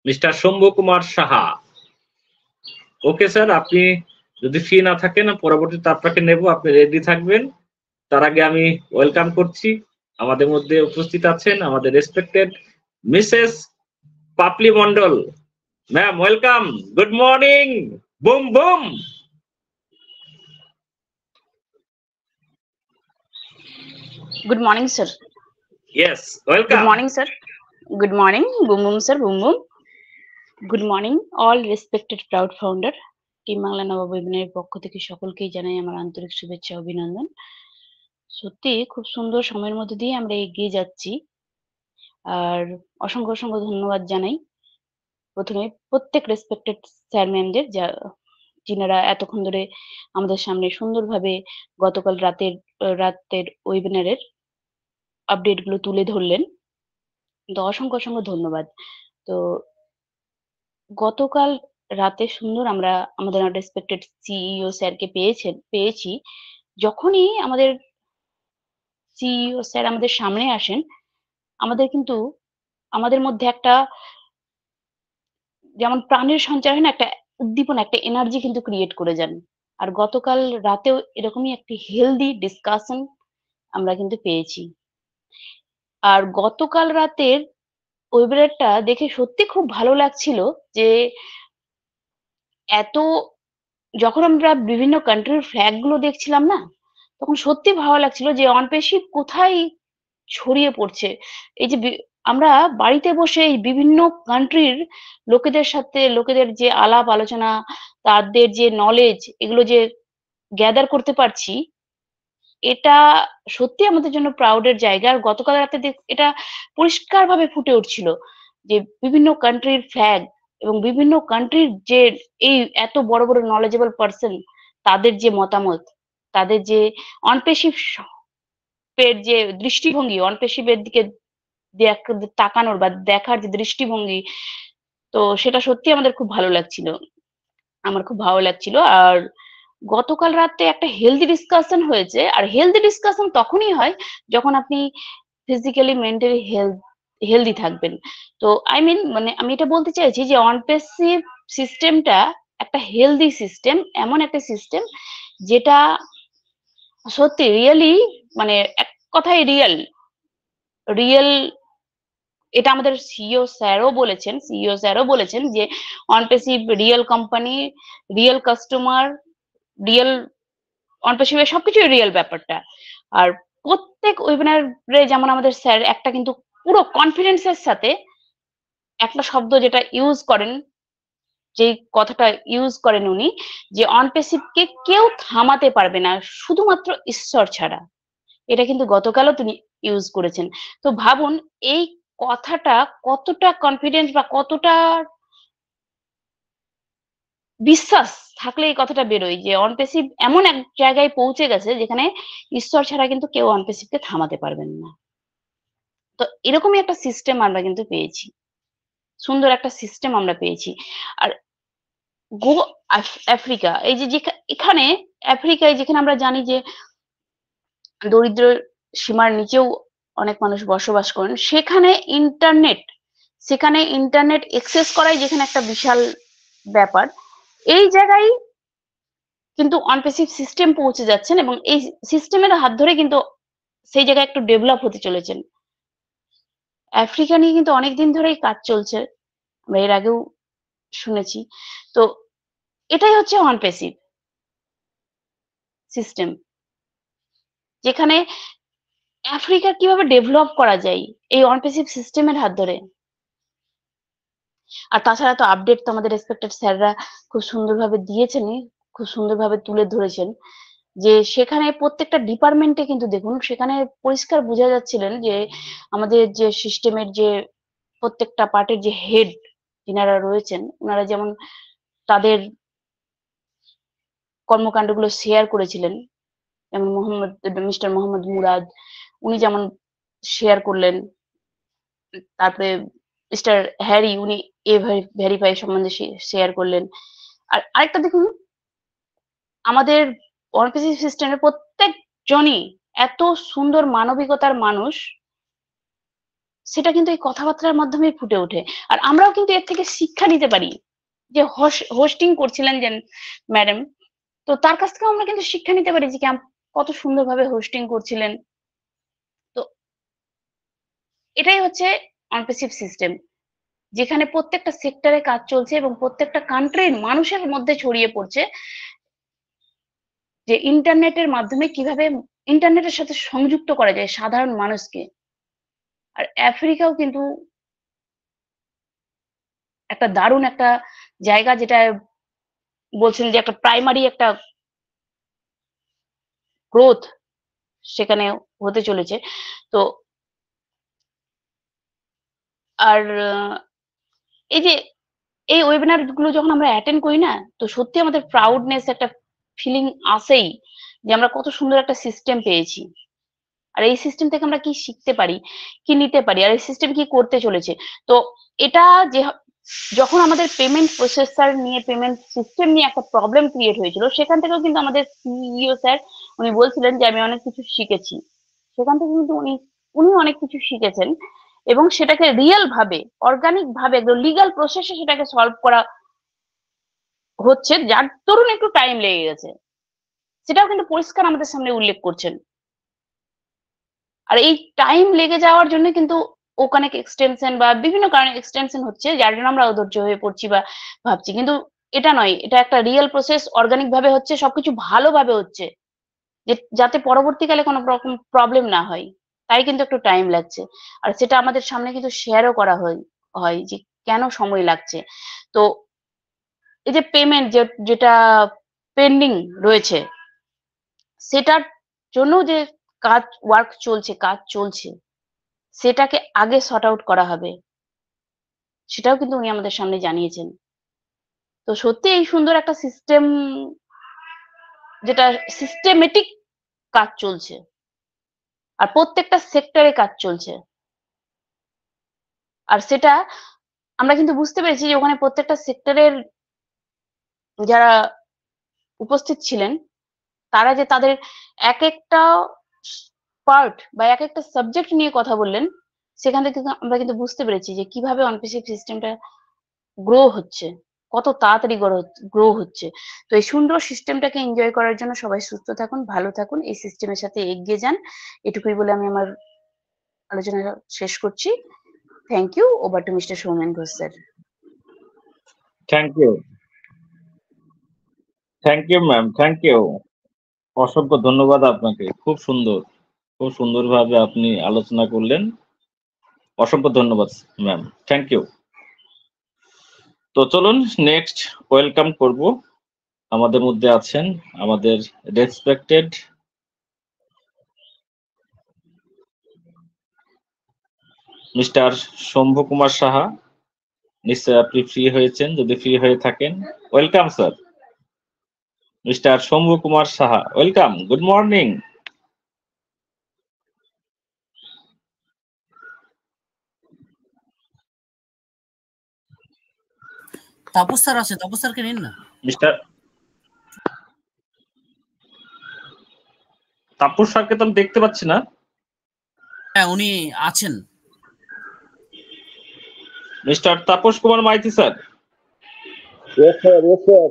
Mister Shambhu Kumar Saha. Okay sir, আপনি যদি ফ্রি না থাকেন পরবর্তীতে আপনাকে নেব, আপনি রেডি থাকবেন। তার আগে আমি ওয়েলকাম করছি, আমাদের মধ্যে উপস্থিত আছেন আমাদের respected mrs Papli Mondal ma'am. Welcome, good morning. Boom boom. Good morning, sir. Yes, welcome. Good morning, sir. Good morning, boom boom sir, boom boom. Good morning, all respected proud founder. Team Bangla Nabab ওয়েবিনারের পক্ষ থেকে সকলকেই জানাই আমার আন্তরিক শুভেচ্ছা, অভিনন্দন। সত্যি খুব সুন্দর সময়ের মধ্যে দিয়ে আমরা এগিয়ে যাচ্ছি, আর অসংখ্য অসংখ্য ধন্যবাদ জানাই প্রথমে প্রত্যেক রেসপেক্টেড স্যার ম্যামদের, যিনারা এতক্ষণ ধরে আমাদের সামনে সুন্দরভাবে গতকাল রাতের ওয়েবিনারের আপডেট গুলো তুলে ধরলেন। তো অসংখ্য অসংখ্য ধন্যবাদ। তো গতকাল রাতে সুন্দর আমরা আমাদের রেসপেক্টেড সিইও স্যারকে পেয়েছি। যখনই আমাদের সিইও স্যার আমাদের সামনে আসেন আমাদের মধ্যে একটা যেমন প্রাণের সঞ্চার হয় না, একটা উদ্দীপনা, একটা এনার্জি কিন্তু ক্রিয়েট করে যান। আর গতকাল রাতেও এরকমই একটি হেলদি ডিসকাশন আমরা কিন্তু পেয়েছি। আর গতকাল রাতের ওয়েবিনারটা দেখে সত্যি খুব ভালো লাগছিল যে এত যখন আমরা বিভিন্ন কান্ট্রির ফ্ল্যাগ গুলো দেখছিলাম না, তখন সত্যি ভালো লাগছিল যে অনপেশিভ কোথায় ছড়িয়ে পড়ছে। এই যে আমরা বাড়িতে বসে এই বিভিন্ন কান্ট্রির লোকেদের যে আলাপ আলোচনা, তাদের যে নলেজ, এগুলো যে গ্যাদার করতে পারছি, এটা সত্যি আমাদের জন্য প্রাউডের জায়গা। আর গতকাল রাতে এটা পরিষ্কারভাবে ফুটে উঠছিল যে বিভিন্ন কান্ট্রির ফ্ল্যাগ এবং বিভিন্ন কান্ট্রির যে এই এত বড় বড় নলেজেবল পার্সন, তাদের যে মতামত, তাদের যে অনপেশিভ এর যে দৃষ্টিভঙ্গি, অনপেশিভের দিকে তাকানোর বা দেখার যে দৃষ্টিভঙ্গি, তো সেটা সত্যি আমাদের খুব ভালো লাগছিল। আমার খুব ভালো লাগছিল। আর গতকাল রাতে একটা হেলদি ডিসকাশন হয়েছে। আর হেলদি ডিসকাশন তখনই হয় যখন আপনি ফিজিক্যালি মেন্টালি হেলদি থাকবেন। তো মানে আমি এটা বলতে চাইছি যে অনপেসিভ সিস্টেমটা একটা হেলদি সিস্টেম, এমন একটা সিস্টেম যেটা সত্যি রিয়েলি, মানে এক কথায় রিয়েল। এটা আমাদের সিইও স্যারও বলেছেন যে Onpassive real company, real customer, real অনপেসিভের সবকিছুই রিয়েল ব্যাপারটা। আর প্রত্যেক ওয়েবিনারে যেমন আমাদের স্যার একটা কিন্তু পুরো কনফিডেন্সের সাথে একটা শব্দ যেটা ইউজ করেন, যে কথাটা ইউজ করেন উনি, যে অনপেসিভকে কেউ থামাতে পারবে না শুধুমাত্র ঈশ্বর ছাড়া। এটা কিন্তু গতকালও তিনি ইউজ করেছেন। তো ভাবুন এই কথাটা কতটা কনফিডেন্স বা কতটা বিশ্বাস থাকলে এই কথাটা বেরোয় যে অনপেসিভ এমন এক জায়গায় পৌঁছে গেছে যেখানে ঈশ্বর ছাড়া কিন্তু কেউ অনপেসিভকে থামাতে পারবেন না। তো এরকমই একটা সিস্টেম আমরা কিন্তু পেয়েছি, সুন্দর একটা সিস্টেম আমরা পেয়েছি। আর গো আফ্রিকা, এই যে এখানে আফ্রিকায় যেখানে আমরা জানি যে দরিদ্র সীমার নিচেও অনেক মানুষ বসবাস করেন, সেখানে ইন্টারনেট এক্সেস করাই যেখানে একটা বিশাল ব্যাপার। এই জায়গায় কিন্তু অনপেসিভ সিস্টেম পৌঁছে যাচ্ছেন এবং এই সিস্টেমের হাত ধরে কিন্তু সেই জায়গায় একটু ডেভেলপ হতে চলেছেন। আফ্রিকা নিয়ে কিন্তু অনেকদিন ধরেই কাজ চলছে, আমরা এর আগেও শুনেছি। তো এটাই হচ্ছে অনপেসিভ সিস্টেম, যেখানে আফ্রিকা কিভাবে ডেভেলপ করা যায় এই অনপেসিভ সিস্টেমের হাত ধরে। আর তাছাড়া তো আপডেট তো আমাদের রেসপেক্টেড স্যাররা খুব সুন্দরভাবে দিয়েছেনই, খুব সুন্দরভাবে তুলে ধরেছেন যে সেখানে প্রত্যেকটা ডিপার্টমেন্টে কিন্তু দেখুন সেখানে পরিষ্কার বোঝা যাচ্ছিলেন যে আমাদের যে সিস্টেমের যে প্রত্যেকটা পার্টের যে হেড যিনারা রয়েছেন, ওনারা যেমন তাদের কর্মকাণ্ডগুলো শেয়ার করেছিলেন। যেমন মিস্টার মোহাম্মদ মুরাদ, উনি যেমন শেয়ার করলেন। তারপরে মিস্টার হ্যারি, উনি এ ভেরিফাই সম্বন্ধে শেয়ার করলেন। আর আরেকটা দেখুন, আমাদের অনপেসিভ সিস্টেমের প্রত্যেকজনই এত সুন্দর মানবিকতার মানুষ, সেটা কিন্তু এই কথাবার্তার মাধ্যমে ফুটে ওঠে। আর আমরাও কিন্তু এর থেকে শিক্ষা নিতে পারি। যে হোস্টিং করছিলেন যে ম্যাডাম, তো তার কাছ থেকে আমরা কিন্তু শিক্ষা নিতে পারি যে কত সুন্দরভাবে হোস্টিং করছিলেন। তো এটাই হচ্ছে অনপেসিভ সিস্টেম, যেখানে প্রত্যেকটা সেক্টরে কাজ চলছে এবং প্রত্যেকটা কান্ট্রির মানুষের মধ্যে ছড়িয়ে পড়ছে যে ইন্টারনেটের মাধ্যমে কিভাবে ইন্টারনেটের সাথে সংযুক্ত করা যায় সাধারণ মানুষকে। আর আফ্রিকাও কিন্তু একটা দারুণ একটা জায়গা, যেটা বলছেন যে একটা প্রাইমারি একটা গ্রোথ সেখানে হতে চলেছে। তো আর এই যে এই ওয়েবিনার গুলো যখন আমরা অ্যাটেন্ড করি না, তো সত্যি আমাদের প্রাউডনেস একটা ফিলিং আসেই যে আমরা কত সুন্দর একটা সিস্টেম পেয়েছি। আর এই সিস্টেম থেকে আমরা কি শিখতে পারি, কি নিতে পারি, আর এই সিস্টেম কি করতে চলেছে। তো এটা যে যখন আমাদের পেমেন্ট প্রসেসর নিয়ে, পেমেন্ট সিস্টেম নিয়ে একটা প্রবলেম ক্রিয়েট হয়েছিল, সেখান থেকেও কিন্তু আমাদের সিইও স্যার উনি বলছিলেন যে আমি অনেক কিছু শিখেছি। সেখান থেকে কিন্তু উনি অনেক কিছু শিখেছেন এবং সেটাকে রিয়েল ভাবে অর্গানিক ভাবে একদম লিগ্যাল প্রসেসে সেটাকে সলভ করা হচ্ছে, যার দরুন একটু টাইম লেগে গেছে, সেটাও কিন্তু পরিষ্কার আমাদের সামনে উল্লেখ করছেন। আর এই টাইম লেগে যাওয়ার জন্য কিন্তু ওখানে এক্সটেনশন বা বিভিন্ন কারণে এক্সটেনশন হচ্ছে, যার জন্য আমরা অধৈর্য হয়ে পড়ছি বা ভাবছি, কিন্তু এটা নয়, এটা একটা রিয়েল প্রসেস, অর্গানিক ভাবে হচ্ছে, সবকিছু ভালোভাবে হচ্ছে, যাতে পরবর্তীকালে কোনো রকম প্রবলেম না হয়, তাই কিন্তু একটু টাইম লাগছে। আর সেটা আমাদের সামনে কিন্তু শেয়ারও করা হয় যে কেন সময় লাগছে। তো এই যে পেমেন্ট যেটা পেন্ডিং রয়েছে, সেটার জন্য যে কাজ চলছে, সেটাকে আগে সর্ট আউট করা হবে, সেটাও কিন্তু উনি আমাদের সামনে জানিয়েছেন। তো সত্যি এই সুন্দর একটা সিস্টেম, যেটা সিস্টেমেটিক কাজ চলছে, আর প্রত্যেকটা সেক্টরে কাজ চলছে। আর সেটা আমরা কিন্তু বুঝতে পেরেছি যে ওখানে প্রত্যেকটা সেক্টরের যারা উপস্থিত ছিলেন, তারা যে তাদের এক একটা পার্ট বা এক একটা সাবজেক্ট নিয়ে কথা বললেন, সেখান থেকে আমরা কিন্তু বুঝতে পেরেছি যে কিভাবে অনপিসিভ সিস্টেমটা গ্রো হচ্ছে, কত তাড়াতাড়ি গ্রো হচ্ছে। তো এই সুন্দর সিস্টেমটাকে এনজয় করার জন্য সবাই সুস্থ থাকুন, ভালো থাকুন, এই সিস্টেমের সাথে এগিয়ে যান, এটুকুই বলে আমি আমার আলোচনা শেষ করছি। Thank you. Over to mister Soumen Ghosh sir. Thank you ma'am, thank you, অসংখ্য ধন্যবাদ আপনাকে। খুব সুন্দরভাবে আপনি আলোচনা করলেন। অসংখ্য ধন্যবাদ ম্যাম, থ্যাংক ইউ। তো চলুন নেক্সট ওয়েলকাম করব। আমাদের মধ্যে আছেন আমাদের রেসপেক্টেড মিস্টার শম্ভু কুমার সাহা। নিশ্চয় আপনি ফ্রি হয়েছেন, যদি ফ্রি হয়ে থাকেন welcome sir. Mister Shambhu Kumar Saha, welcome, good morning. Tapas sir আছে, তাপস স্যারকে নিন না। মিস্টার তাপস স্যারকে তো আমি দেখতে পাচ্ছি না। হ্যাঁ, উনি আছেন। Mister Tapas Kumar Maiti sir. Yes, sir. Yes, sir.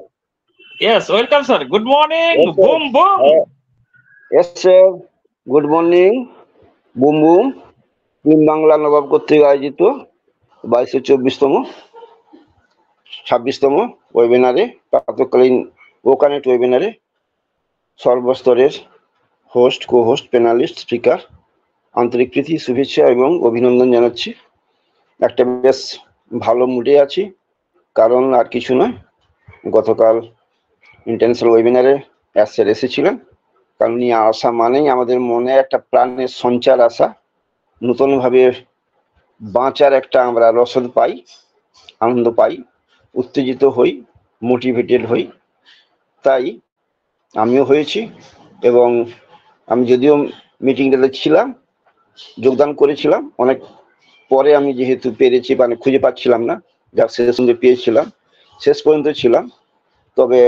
Yes, welcome sir. Good morning. Yes, sir. Boom boom. Yes, sir. Good morning. Boom boom team Bangla Nabab কর্তৃক আয়োজিত 2224তম 26তম ওয়েবিনারে, প্রাতকালীন ওকানেট ওয়েবিনারে সর্বস্তরের host, co host, panelist, speaker আন্তরিক প্রীতি, শুভেচ্ছা এবং অভিনন্দন জানাচ্ছি। একটা বেশ ভালো মুডে আছি, কারণ আর কিছু নয়, গতকাল ইন্টারন্যাশনাল ওয়েবিনারে স্যার এসেছিলেন। কারণ নিয়ে আসা মানেই আমাদের মনে একটা প্রাণের সঞ্চার আসা, নতুনভাবে বাঁচার একটা আমরা রসদ পাই, আনন্দ পাই, উত্তেজিত হই, মোটিভেটেড হই। তাই আমিও হয়েছি, এবং আমি যদিও মিটিংটাতে ছিলাম, যোগদান করেছিলাম, অনেক পরে আমি যেহেতু পেরেছি, মানে খুঁজে পাচ্ছিলাম না, যার শেষ সঙ্গে পেয়েছিলাম, শেষ পর্যন্ত ছিলাম। তবে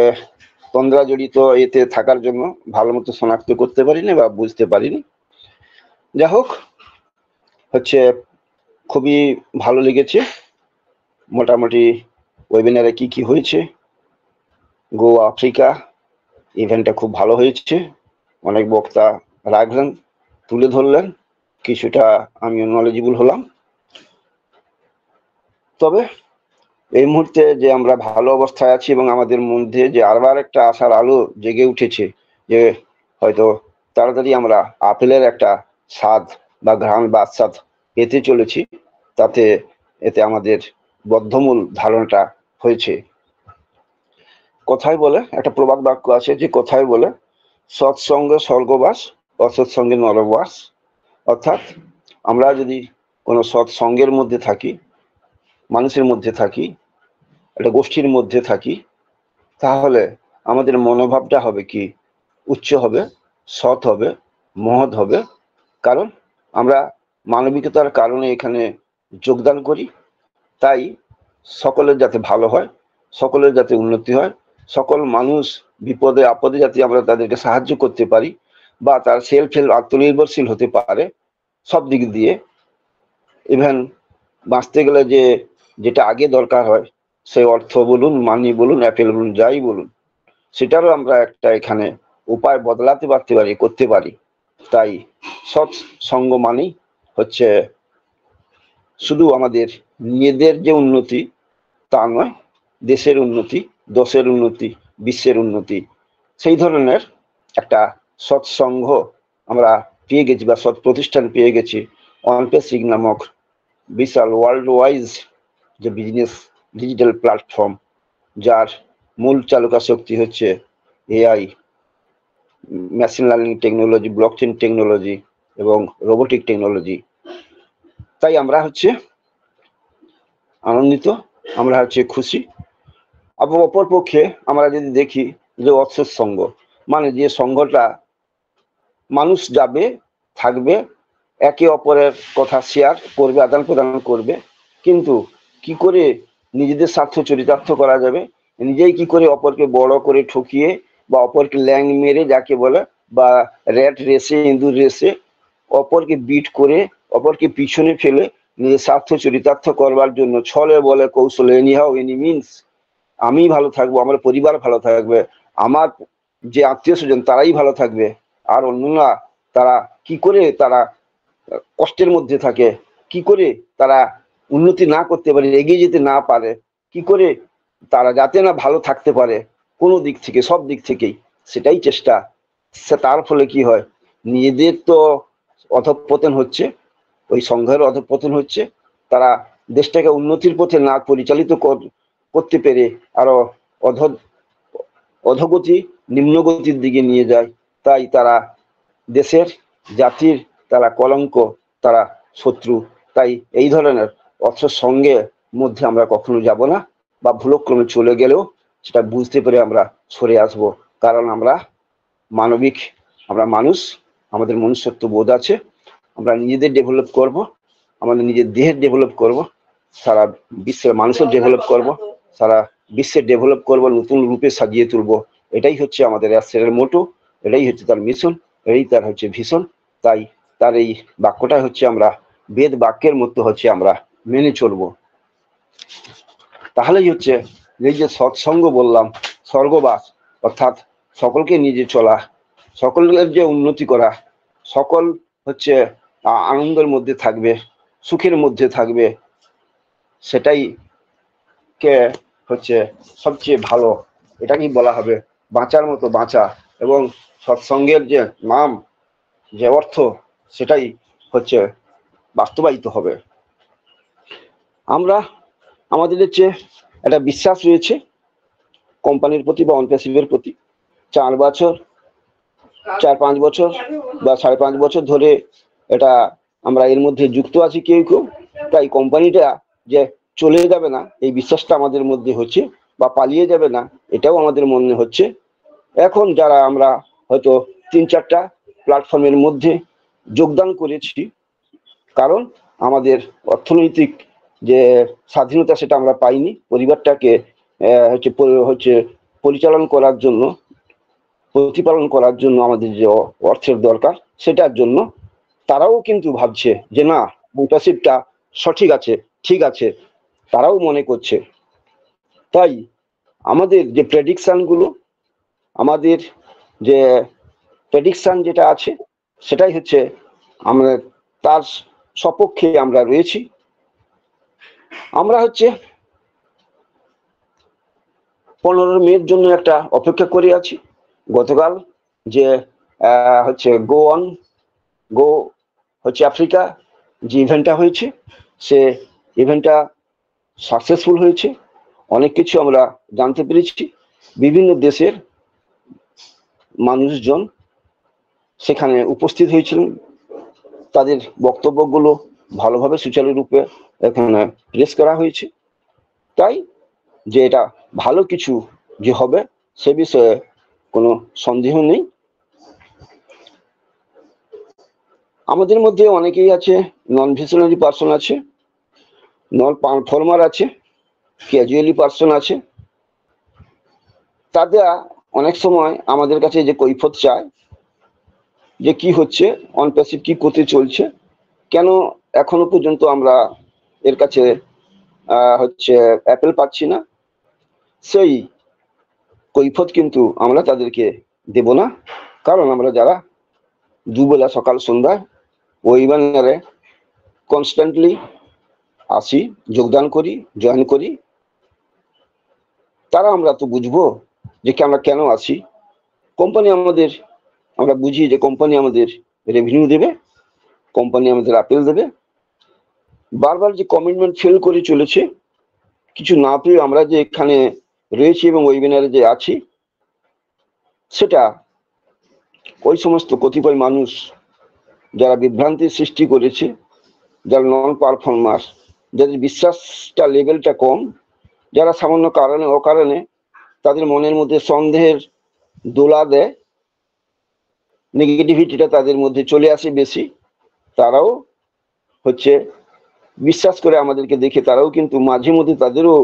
তন্দ্রা জড়িত এতে থাকার জন্য ভালো মতো শনাক্ত করতে পারিনি বা বুঝতে পারিনি। যা হোক, হচ্ছে খুবই ভালো লেগেছে। মোটামুটি ওয়েবিনারে কি কি হয়েছে, গোয়া আফ্রিকা ইভেন্টটা খুব ভালো হয়েছে, অনেক বক্তা রাখলেন, তুলে ধরলেন, কিছুটা আমিও নলেজেবল হলাম। তবে এই মুহূর্তে যে আমরা ভালো অবস্থায় আছি এবং আমাদের মধ্যে যে আবার একটা আশার আলো জেগে উঠেছে, যে হয়তো তাড়াতাড়ি আমরা আপেলের একটা স্বাদ বা ঘ্রাণ বা আস্বাদ পেতে চলেছি, এতে আমাদের বদ্ধমূল ধারণাটা হয়েছে। কথায় বলে, একটা প্রবাদ বাক্য আছে যে কথায় বলে, সৎসঙ্গে স্বর্গবাস, অসৎসঙ্গে নরকবাস। অর্থাৎ আমরা যদি কোনো সৎসঙ্গের মধ্যে থাকি, মানুষের মধ্যে থাকি, একটা গোষ্ঠীর মধ্যে থাকি, তাহলে আমাদের মনোভাবটা হবে কি, উচ্চ হবে, সৎ হবে, মহৎ হবে। কারণ আমরা মানবিকতার কারণে এখানে যোগদান করি। তাই সকলের যাতে ভালো হয়, সকলের যাতে উন্নতি হয়, সকল মানুষ বিপদে আপদে যাতে আমরা তাদেরকে সাহায্য করতে পারি, বা তার সেলফ হেল্প, আত্মনির্ভরশীল হতে পারে, সব দিক দিয়ে ইভেন বাঁচতে গেলে যেটা আগে দরকার হয়, সেই অর্থ বলুন, মানি বলুন, অ্যাপেল বলুন, যাই বলুন, সেটারও আমরা একটা এখানে উপায় বদলাতে করতে পারি। তাই সৎসঙ্গ মানেই হচ্ছে শুধু আমাদের নিজেদের যে উন্নতি তা নয়, দেশের উন্নতি, দশের উন্নতি, বিশ্বের উন্নতি। সেই ধরনের একটা সৎসঙ্গ আমরা পেয়ে গেছি বা সৎ প্রতিষ্ঠান পেয়ে গেছি অনপেসিক নামক বিশাল ওয়ার্ল্ড ওয়াইজ যে বিজনেস ডিজিটাল প্ল্যাটফর্ম, যার মূল চালকা শক্তি হচ্ছে AI, machine learning technology, blockchain technology এবং রোবোটিক টেকনোলজি। তাই আমরা হচ্ছে আনন্দিত, আমরা হচ্ছে খুশি। অপর পক্ষে আমরা যদি দেখি যে অসৎসঙ্গ মানে যে সঙ্গটা মানুষ যাবে, থাকবে, একে অপরের কথা শেয়ার করবে, আদান প্রদান করবে, কিন্তু কি করে নিজেদের স্বার্থ চরিতার্থ করা যাবে, নিজেই কি করে অপরকে বড় করে ঠকিয়ে বা অপরকে ল্যাং মেরে যাকে বলে, বা র্যাট রেসে, ইঁদুর রেসে অপরকে বিট করে, অপরকে পিছনে ফেলে নিজের স্বার্থ চরিতার্থ করবার জন্য ছলে বলে কৌশলে এনি হাউ এনি মিনস আমি ভালো থাকবো, আমার পরিবার ভালো থাকবে, আমার যে আত্মীয় স্বজন তারাই ভালো থাকবে, আর অন্যরা তারা কি করে তারা কষ্টের মধ্যে থাকে, কি করে তারা উন্নতি না করতে পারে, এগিয়ে যেতে না পারে, কি করে তারা যাতে না ভালো থাকতে পারে কোনো দিক থেকে, সব দিক থেকেই, সেটাই চেষ্টা। তার ফলে কি হয়, নিজেদের তো অধঃপতন হচ্ছে, ওই সংঘের অধঃপতন হচ্ছে, তারা দেশটাকে উন্নতির পথে না পরিচালিত করতে পেরে আরো অধোগতি, নিম্নগতির দিকে নিয়ে যায়। তাই তারা দেশের, জাতির তারা কলঙ্ক, তারা শত্রু। তাই এই ধরনের অসৎসঙ্গের মধ্যে আমরা কখনো যাব না, বা ভুলক্রমে চলে গেলেও সেটা বুঝতে পেরে আমরা সরে আসব। কারণ আমরা মানবিক, আমরা মানুষ, আমাদের মনুষ্যত্ব বোধ আছে, আমরা নিজেদের ডেভেলপ করব, আমাদের নিজের দেহের ডেভেলপ করব, সারা বিশ্বের মানুষের ডেভেলপ করব, সারা বিশ্বের ডেভেলপ করব, নতুন রূপে সাজিয়ে তুলব। এটাই হচ্ছে আমাদের অ্যাসেরের মোটো, এটাই হচ্ছে তার মিশন, এটাই তার হচ্ছে ভীষণ। তাই তার এই বাক্যটা হচ্ছে আমরা বেদ বাক্যের মতো হচ্ছে আমরা মেনে চলব। তাহলেই হচ্ছে এই যে সৎসঙ্গ বললাম, স্বর্গবাস অর্থাৎ সকলকে নিজে চলা, সকলের যে উন্নতি করা, সকল হচ্ছে আনন্দের মধ্যে থাকবে, সুখের মধ্যে থাকবে, সেটাই কে হচ্ছে সবচেয়ে ভালো, এটাকেই বলা হবে বাঁচার মতো বাঁচা। এবং সৎসঙ্গের যে নাম, যে অর্থ, সেটাই হচ্ছে বাস্তবায়িত হবে। আমরা আমাদের হচ্ছে একটা বিশ্বাস রয়েছে কোম্পানির প্রতি বা অনপ্যাসিভের প্রতি। 4 বছর, 4-5 বছর বা 5.5 বছর ধরে এটা আমরা এর মধ্যে যুক্ত আছি কেউ কেউ। তাই কোম্পানিটা যে চলে যাবে না এই বিশ্বাসটা আমাদের মধ্যে হচ্ছে, বা পালিয়ে যাবে না এটাও আমাদের মনে হচ্ছে। এখন যারা আমরা হয়তো 3-4টা প্ল্যাটফর্মের মধ্যে যোগদান করেছি, কারণ আমাদের অর্থনৈতিক যে স্বাধীনতা সেটা আমরা পাইনি, পরিবারটাকে হচ্ছে পরিচালন করার জন্য, প্রতিপালন করার জন্য আমাদের যে অর্থের দরকার, সেটার জন্য তারাও কিন্তু ভাবছে যে না, মেন্টরশিপটা সঠিক আছে, ঠিক আছে, তারাও মনে করছে। তাই আমাদের যে প্রেডিকশনগুলো, আমাদের যে প্রেডিকশন যেটা আছে, সেটাই হচ্ছে আমরা তার সপক্ষে আমরা রয়েছি। আমরা হচ্ছে 15 মের জন্য একটা অপেক্ষা করে আছি। গতকাল যে হচ্ছে গো হচ্ছে আফ্রিকা যে ইভেন্টটা হয়েছে, সে ইভেন্টটা সাকসেসফুল হয়েছে। অনেক কিছু আমরা জানতে পেরেছি। বিভিন্ন দেশের মানুষজন সেখানে উপস্থিত হয়েছিলেন, তাদের বক্তব্যগুলো ভালোভাবে সুচারুরূপে এখানে প্রেস করা হয়েছে। তাই যে এটা ভালো কিছু যে হবে সে বিষয়ে কোনো সন্দেহ নেই। আমাদের মধ্যে অনেকেই আছে নন ভিশনারি পার্সন আছে, নন পারফর্মার আছে, ক্যাজুয়ালি পার্সন আছে। তাদের অনেক সময় আমাদের কাছে যে কৈফিয়ত চায় যে কি হচ্ছে, অনপ্যাসিভ কি করতে চলছে, কেন এখনো পর্যন্ত আমরা এর কাছে হচ্ছে অ্যাপেল পাচ্ছি না, সেই কৈফত কিন্তু আমরা তাদেরকে দেব না। কারণ আমরা যারা দুবেলা সকাল সন্ধ্যা ওয়েবিনারে কনস্ট্যান্টলি আসি, যোগদান করি, জয়েন করি, তারা আমরা তো বুঝবো যে আমরা কেন আসি। কোম্পানি আমাদের, আমরা বুঝি যে কোম্পানি আমাদের রেভিনিউ দেবে, কোম্পানি আমাদের আপেল দেবে। বারবার যে কমিটমেন্ট ফেল করে চলেছে, কিছু না পেয়ে আমরা যে এখানে রয়েছি এবং ওয়েবিনারে যে আছি, সেটা ওই সমস্ত কতিপয় মানুষ যারা বিভ্রান্তির সৃষ্টি করেছে, যারা নন পারফর্মার, যাদের বিশ্বাসটা লেভেলটা কম, যারা সামান্য কারণে অকারণে তাদের মনের মধ্যে সন্দেহের দোলা দেয়, নেগেটিভিটিটা তাদের মধ্যে চলে আসে বেশি, তারাও হচ্ছে বিশ্বাস করে আমাদেরকে দেখে তারাও কিন্তু মাঝে মধ্যে তাদেরও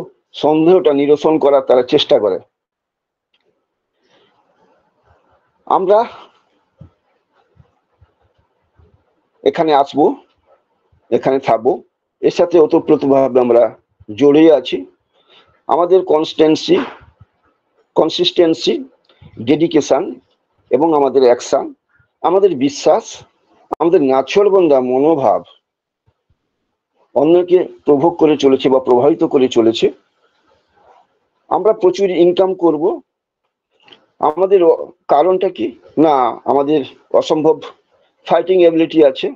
সন্দেহটা নিরসন করার তারা চেষ্টা করে। আমরা এখানে আসবো, এখানে থাকবো, এর সাথে ওতপ্রোতভাবে আমরা জড়িয়ে আছি। আমাদের কনসিস্টেন্সি, ডেডিকেশন এবং আমাদের অ্যাকশন, আমাদের বিশ্বাস, আমাদের নাছোড়বান্দা মনোভাব অন্যকে প্রভোগ করে চলেছে বা প্রভাবিত করে চলেছে। আমরা প্রচুর ইনকাম করব, আমাদের কারণটা কি না, আমাদের অসম্ভব ফাইটিং এবিলিটি আছে,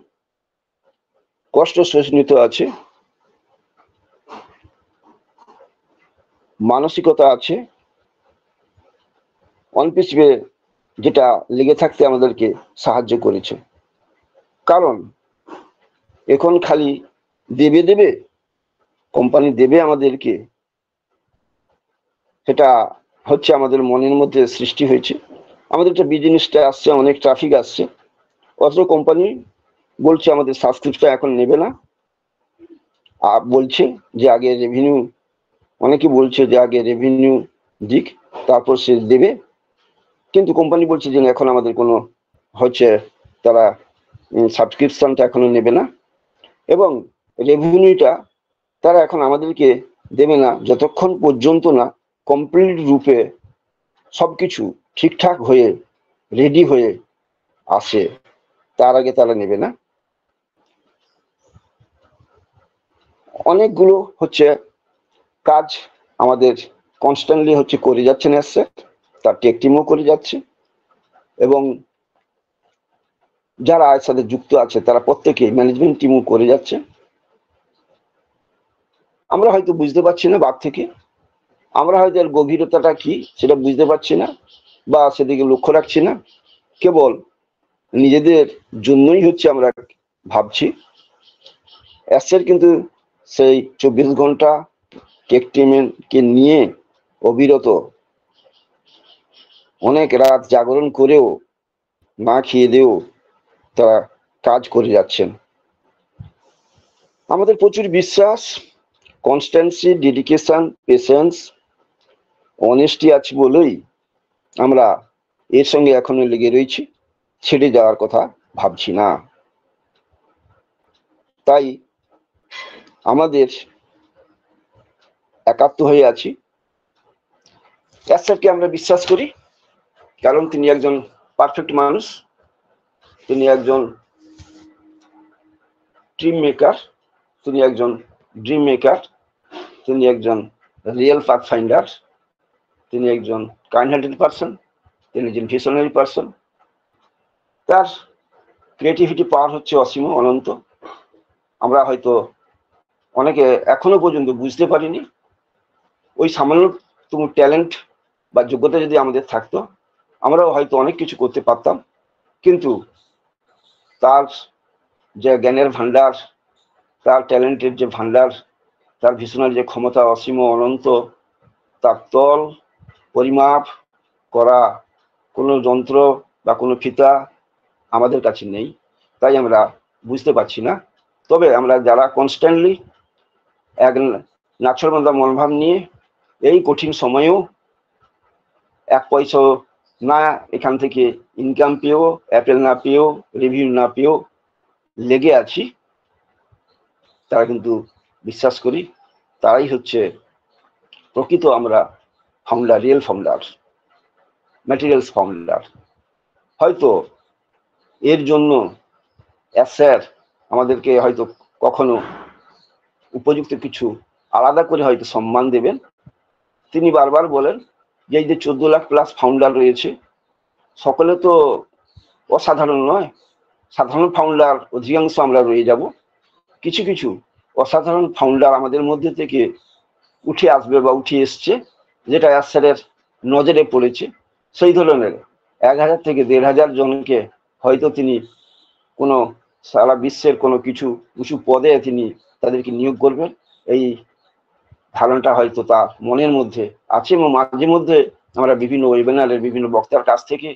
কষ্ট সহিষ্ণুতা আছে, মানসিকতা আছে, অনপিছবে যেটা লেগে থাকতে আমাদেরকে সাহায্য করেছে। কারণ এখন খালি দেবে দেবে, কোম্পানি দেবে আমাদেরকে, সেটা হচ্ছে আমাদের মনের মধ্যে সৃষ্টি হয়েছে। আমাদের একটা বিজনেসটা আসছে, অনেক ট্রাফিক আসছে, অথচ কোম্পানি বলছে আমাদের সাবস্ক্রিপশন এখন নেবে না, আর বলছে যে আগে রেভিনিউ, অনেকে বলছে যে আগে রেভিনিউ দিক তারপর সে দেবে, কিন্তু কোম্পানি বলছে যে এখন আমাদের কোনো হচ্ছে তারা সাবস্ক্রিপশনটা এখনো নেবে না, এবং রেভিনিউটা তারা এখন আমাদেরকে দেবে না যতক্ষণ পর্যন্ত না কমপ্লিট রূপে সবকিছু ঠিকঠাক হয়ে রেডি হয়ে আসে, তার আগে তারা নেবে না। অনেকগুলো হচ্ছে কাজ আমাদের কনস্ট্যান্টলি হচ্ছে করে যাচ্ছেন এসছে, তার টেক টিমও করে যাচ্ছে, এবং যারা এর সাথে যুক্ত আছে তারা প্রত্যেকেই ম্যানেজমেন্ট টিমও করে যাচ্ছে। আমরা হয়তো বুঝতে পারছি না বাদ থেকে, আমরা হয়তো এর গভীরতাটা কি সেটা বুঝতে পারছি না বা সেদিকে লক্ষ্য রাখছি না, কেবল নিজেদের জন্যই হচ্ছে আমরা ভাবছি। এসের কিন্তু সেই 24 ঘন্টা টেক টিমকে নিয়ে অবিরত অনেক রাত জাগরণ করেও না খেয়ে দিয়েও তারা কাজ করে যাচ্ছেন। আমাদের প্রচুর বিশ্বাস, কনস্ট্যান্সি, ডেডিকেশন, পেশেন্স, অনেস্টি আছে বলেই আমরা এর সঙ্গে এখনো লেগে রয়েছি, ছেড়ে যাওয়ার কথা ভাবছি না। তাই আমাদের একাত্ম হয়ে আছি। স্যারকে আমরা বিশ্বাস করি, কারণ তিনি একজন পারফেক্ট মানুষ, তিনি একজন টিম মেকার, তিনি একজন ড্রিম মেকার, তিনি একজন রিয়েল পাথ ফাইন্ডার, তিনি একজন কাইন্ড হার্টেড পার্সন, তিনি একজন ভিশনারি পার্সন। তার ক্রিয়েটিভিটি পাওয়ার হচ্ছে অসীম, অনন্ত। আমরা হয়তো অনেকে এখনো পর্যন্ত বুঝতে পারিনি। ওই সামান্যতম ট্যালেন্ট বা যোগ্যতা যদি আমাদের থাকতো, আমরাও হয়তো অনেক কিছু করতে পারতাম, কিন্তু তার যে জ্ঞানের ভান্ডার, তার ট্যালেন্টের যে ভান্ডার, তার ভিশনারি যে ক্ষমতা অসীম অনন্ত, তার তল পরিমাপ করা কোনো যন্ত্র বা কোনো ফিতা আমাদের কাছে নেই, তাই আমরা বুঝতে পারছি না। তবে আমরা যারা কনস্ট্যান্টলি এক নাছোড়বান্দা মনোভাব নিয়ে এই কঠিন সময়েও এক পয়সাও না এখান থেকে ইনকাম পেয়েও, অ্যাপেল না পেয়েও, রিভিউ না পেয়েও লেগে আছি, তারা কিন্তু বিশ্বাস করি তারাই হচ্ছে প্রকৃত আমরা founder, real founder, materials founder. হয়তো এর জন্য স্যার আমাদেরকে হয়তো কখনো উপযুক্ত কিছু আলাদা করে হয়তো সম্মান দেবেন। তিনি বারবার বলেন যে এই যে 14 লাখ প্লাস ফাউন্ডার রয়েছে সকলে তো অসাধারণ নয়, সাধারণ ফাউন্ডার অধিকাংশ আমরা রয়ে যাব, কিছু কিছু অসাধারণ ফাউন্ডার আমাদের মধ্যে থেকে উঠে আসবে বা উঠে এসছে, যেটা স্যারের নজরে পড়েছে। সেই ধরনের 1000 থেকে 1500 জনকে হয়তো তিনি কোনো সারা বিশ্বের কোনো কিছু উঁচু পদে তিনি তাদেরকে নিয়োগ করবেন, এই ধারণাটা হয়তো তার মনের মধ্যে আছে। এবং মাঝে মধ্যে আমরা বিভিন্ন ওয়েবিনারের বিভিন্ন বক্তার কাছ থেকে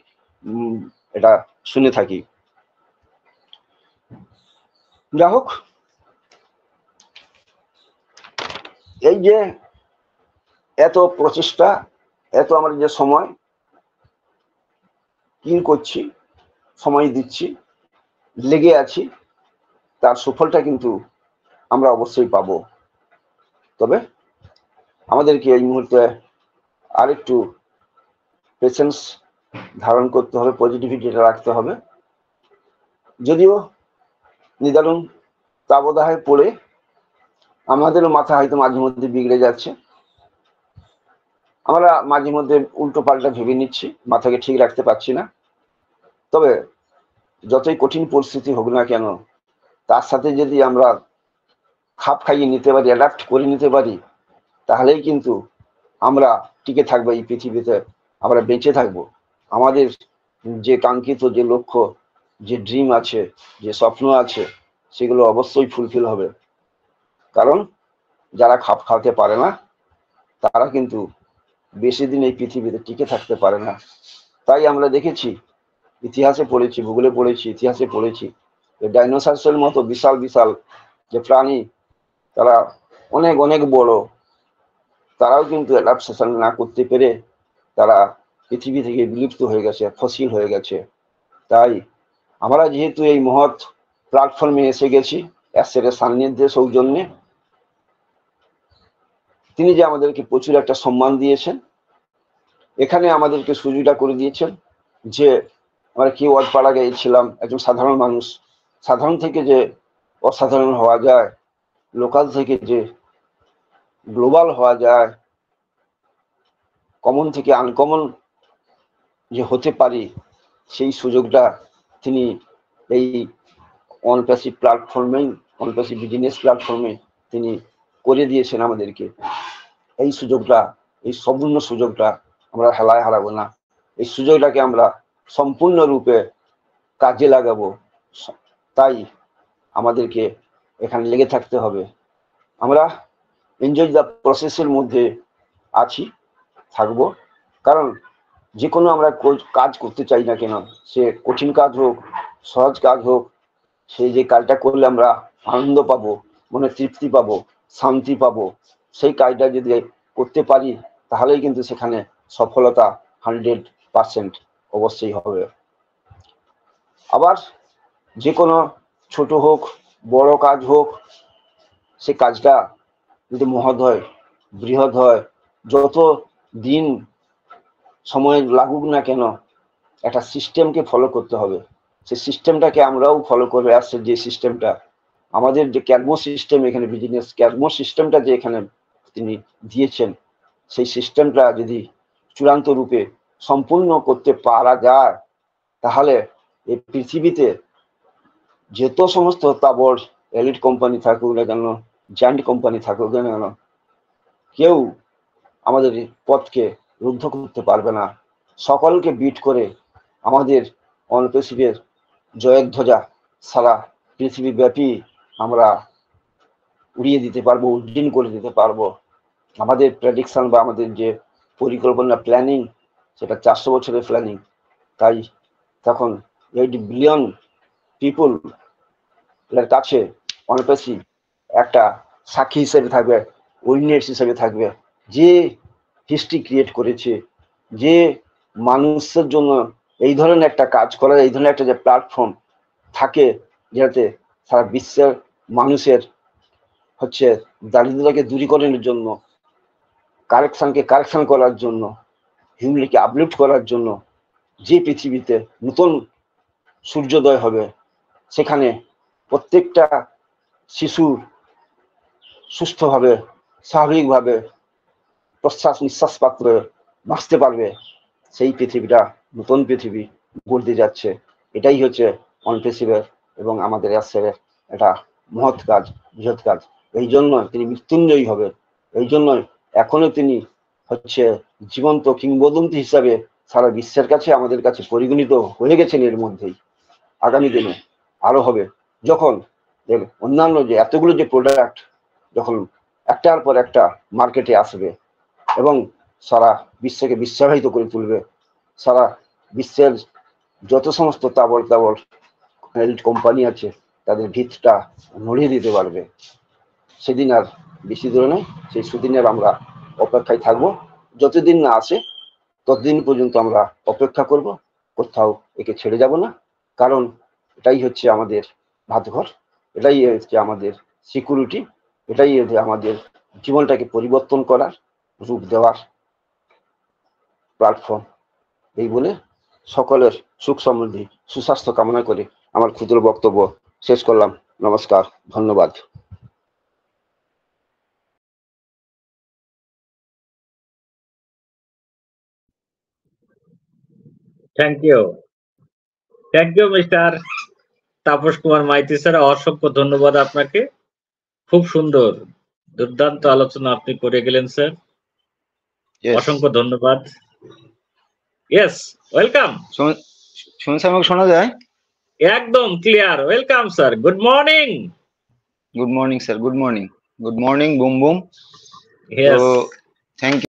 এটা শুনে থাকি। যাই হোক, এই যে এত প্রচেষ্টা, এত আমরা যে সময় কি করছি, সময় দিচ্ছি, লেগে আছি, তার সুফলটা কিন্তু আমরা অবশ্যই পাবো। তবে আমাদেরকে এই মুহূর্তে আরেকটু পেশেন্স ধারণ করতে হবে, পজিটিভিটিটা রাখতে হবে। যদিও নিদারুণ তাবদাহে পড়ে আমাদেরও মাথা হয়তো মাঝে মধ্যে বিগড়ে যাচ্ছে, আমরা মাঝে মধ্যে উল্টো পাল্টা ভেবে নিচ্ছি, মাথাকে ঠিক রাখতে পারছি না। তবে যতই কঠিন পরিস্থিতি হোক না কেন, তার সাথে যদি আমরা খাপ খাইয়ে নিতে পারি, অ্যাডাপ্ট করে নিতে পারি, তাহলেই কিন্তু আমরা টিকে থাকবো এই পৃথিবীতে, আমরা বেঁচে থাকবো। আমাদের যে কাঙ্ক্ষিত যে লক্ষ্য, যে ড্রিম আছে, যে স্বপ্ন আছে, সেগুলো অবশ্যই ফুলফিল হবে। কারণ যারা খাপ খাওয়াতে পারে না তারা কিন্তু বেশি দিন এই পৃথিবীতে টিকে থাকতে পারে না। তাই আমরা দেখেছি, ইতিহাসে পড়েছি, ভূগোলে পড়েছি, ইতিহাসে পড়েছি, ডাইনোসরের মতো বিশাল বিশাল যে প্রাণী, তারা অনেক অনেক বড়, তারাও কিন্তু অ্যাডাপটেশন না করতে পেরে তারা পৃথিবী থেকে বিলুপ্ত হয়ে গেছে, ফসিল হয়ে গেছে। তাই আমরা যেহেতু এই মহৎ প্ল্যাটফর্মে এসে গেছি স্যারের সান্নিধ্যে, সৌজন্যে, তিনি যে আমাদেরকে প্রচুর একটা সম্মান দিয়েছেন, এখানে আমাদেরকে সুযোগটা করে দিয়েছেন যে আমরা কি ওয়ার্ডপাড়া গিয়েছিলাম, একজন সাধারণ মানুষ, সাধারণ থেকে যে অসাধারণ হওয়া যায়, লোকাল থেকে যে গ্লোবাল হওয়া যায়, কমন থেকে আনকমন যে হতে পারি, সেই সুযোগটা তিনি এই অনপ্যাসিভ প্ল্যাটফর্মে, অনপ্যাসিভ বিজনেস প্ল্যাটফর্মে তিনি করে দিয়েছেন আমাদেরকে। এই সুযোগটা, এই সম্পূর্ণ সুযোগটা আমরা হেলায় হারাবো না। এই সুযোগটাকে আমরা সম্পূর্ণরূপে কাজে লাগাবো। তাই আমাদেরকে এখানে লেগে থাকতে হবে। আমরা এনজয় দ্য প্রসেসের মধ্যে আছি, থাকবো। কারণ যে কোনো আমরা কাজ করতে চাই না কেন, সে কঠিন কাজ হোক, সহজ কাজ হোক, সেই যে কাজটা করলে আমরা আনন্দ পাবো, মনে তৃপ্তি পাবো, শান্তি পাবো, সেই কাজটা যদি করতে পারি তাহলেই কিন্তু সেখানে সফলতা 100% অবশ্যই হবে। আবার যে কোনো ছোট হোক বড় কাজ হোক, সে কাজটা যদি মহৎ হয়, বৃহৎ হয়, যত দিন সময় লাগুক না কেন, একটা সিস্টেমকে ফলো করতে হবে। সেই সিস্টেমটাকে আমরাও ফলো করে আসছে, যে সিস্টেমটা আমাদের যে ক্যাডমো সিস্টেম, এখানে বিজনেস ক্যাডমো সিস্টেমটা যে এখানে তিনি দিয়েছেন, সেই সিস্টেমটা যদি চূড়ান্ত রূপে সম্পূর্ণ করতে পারা যায়, তাহলে এই পৃথিবীতে যত সমস্ত তাবড় এলিট কোম্পানি থাকুক না কেন, জায়ান্ট কোম্পানি থাকুক না কেন, কেউ আমাদের পথকে রুদ্ধ করতে পারবে না। সকলকে বিট করে আমাদের অনপ্যাসিভের জয়ের ধ্বজা সারা পৃথিবী ব্যাপী আমরা উড়িয়ে দিতে পারবো, উড্ডীন করে দিতে পারবো। আমাদের প্রেডিকশন বা আমাদের যে পরিকল্পনা, প্ল্যানিং, সেটা 400 বছরের প্ল্যানিং। তাই তখন 8 বিলিয়ন পিপুল এর কাছে অনপ্যাসিভ একটা সাক্ষী হিসেবে থাকবে, উইটনেস হিসেবে থাকবে, যে হিস্ট্রি ক্রিয়েট করেছে, যে মানুষের জন্য এই ধরনের একটা কাজ করার, এই ধরনের একটা যে প্ল্যাটফর্ম থাকে, যাতে সারা বিশ্বের মানুষের হচ্ছে দারিদ্রতাকে দূরীকরণের জন্য, কারেকশন করার জন্য, হিউম্যানিটিকে আপলিফট করার জন্য, যে পৃথিবীতে নতুন সূর্যোদয় হবে, সেখানে প্রত্যেকটা শিশু সুস্থভাবে স্বাভাবিকভাবে প্রশ্বাস নিঃশ্বাস পাত্রে বাঁচতে পারবে, সেই পৃথিবীটা নতুন পৃথিবী গড়তে যাচ্ছে। এটাই হচ্ছে অনপেসিভের এবং আমাদের এসের এটা মহৎ কাজ, বৃহৎ কাজ। এই জন্য তিনি মৃত্যুঞ্জয়ী হবে, এই জন্য এখনো তিনি হচ্ছে জীবন্ত কিংবদন্তি হিসাবে সারা বিশ্বের কাছে আমাদের কাছে পরিগণিত হয়ে গেছেন। এর মধ্যেই আগামী দিনে আরো হবে, যখন অন্যান্য যে এতগুলো যে প্রোডাক্ট যখন একটার পর একটা মার্কেটে আসবে এবং সারা বিশ্বকে বিশ্বায়িত করে তুলবে, সারা বিশ্বের যত সমস্ত তাবড় কোম্পানি আছে তাদের ভিতটা নড়িয়ে দিতে পারবে। সেদিন আর বেশি দূরে নয়, সেই সুদিনের আমরা অপেক্ষায় থাকবো। যতদিন না আসে ততদিন পর্যন্ত আমরা অপেক্ষা করব, কোথাও একে ছেড়ে যাব না। কারণ এটাই হচ্ছে আমাদের ভাতঘর, এটাই হচ্ছে আমাদের সিকিউরিটি, এটাই হচ্ছে আমাদের জীবনটাকে পরিবর্তন করার, রূপ দেওয়ার প্ল্যাটফর্ম। এই বলে সকলের সুখ সমৃদ্ধি সুস্বাস্থ্য কামনা করে আমার ক্ষুদ্র বক্তব্য শেষ করলাম। নমস্কার, ধন্যবাদ। Thank you mister Tapas Kumar Maiti sir, অসংখ্য ধন্যবাদ আপনাকে। খুব সুন্দর দুর্দান্ত আলোচনা আপনি করে গেলেন স্যার, অসংখ্য ধন্যবাদ। Yes, welcome. শুনছেন, আমাকে শোনা যায়? একদম clear. Welcome sir, good morning. Good morning sir, good morning, boom boom. Yes. Thank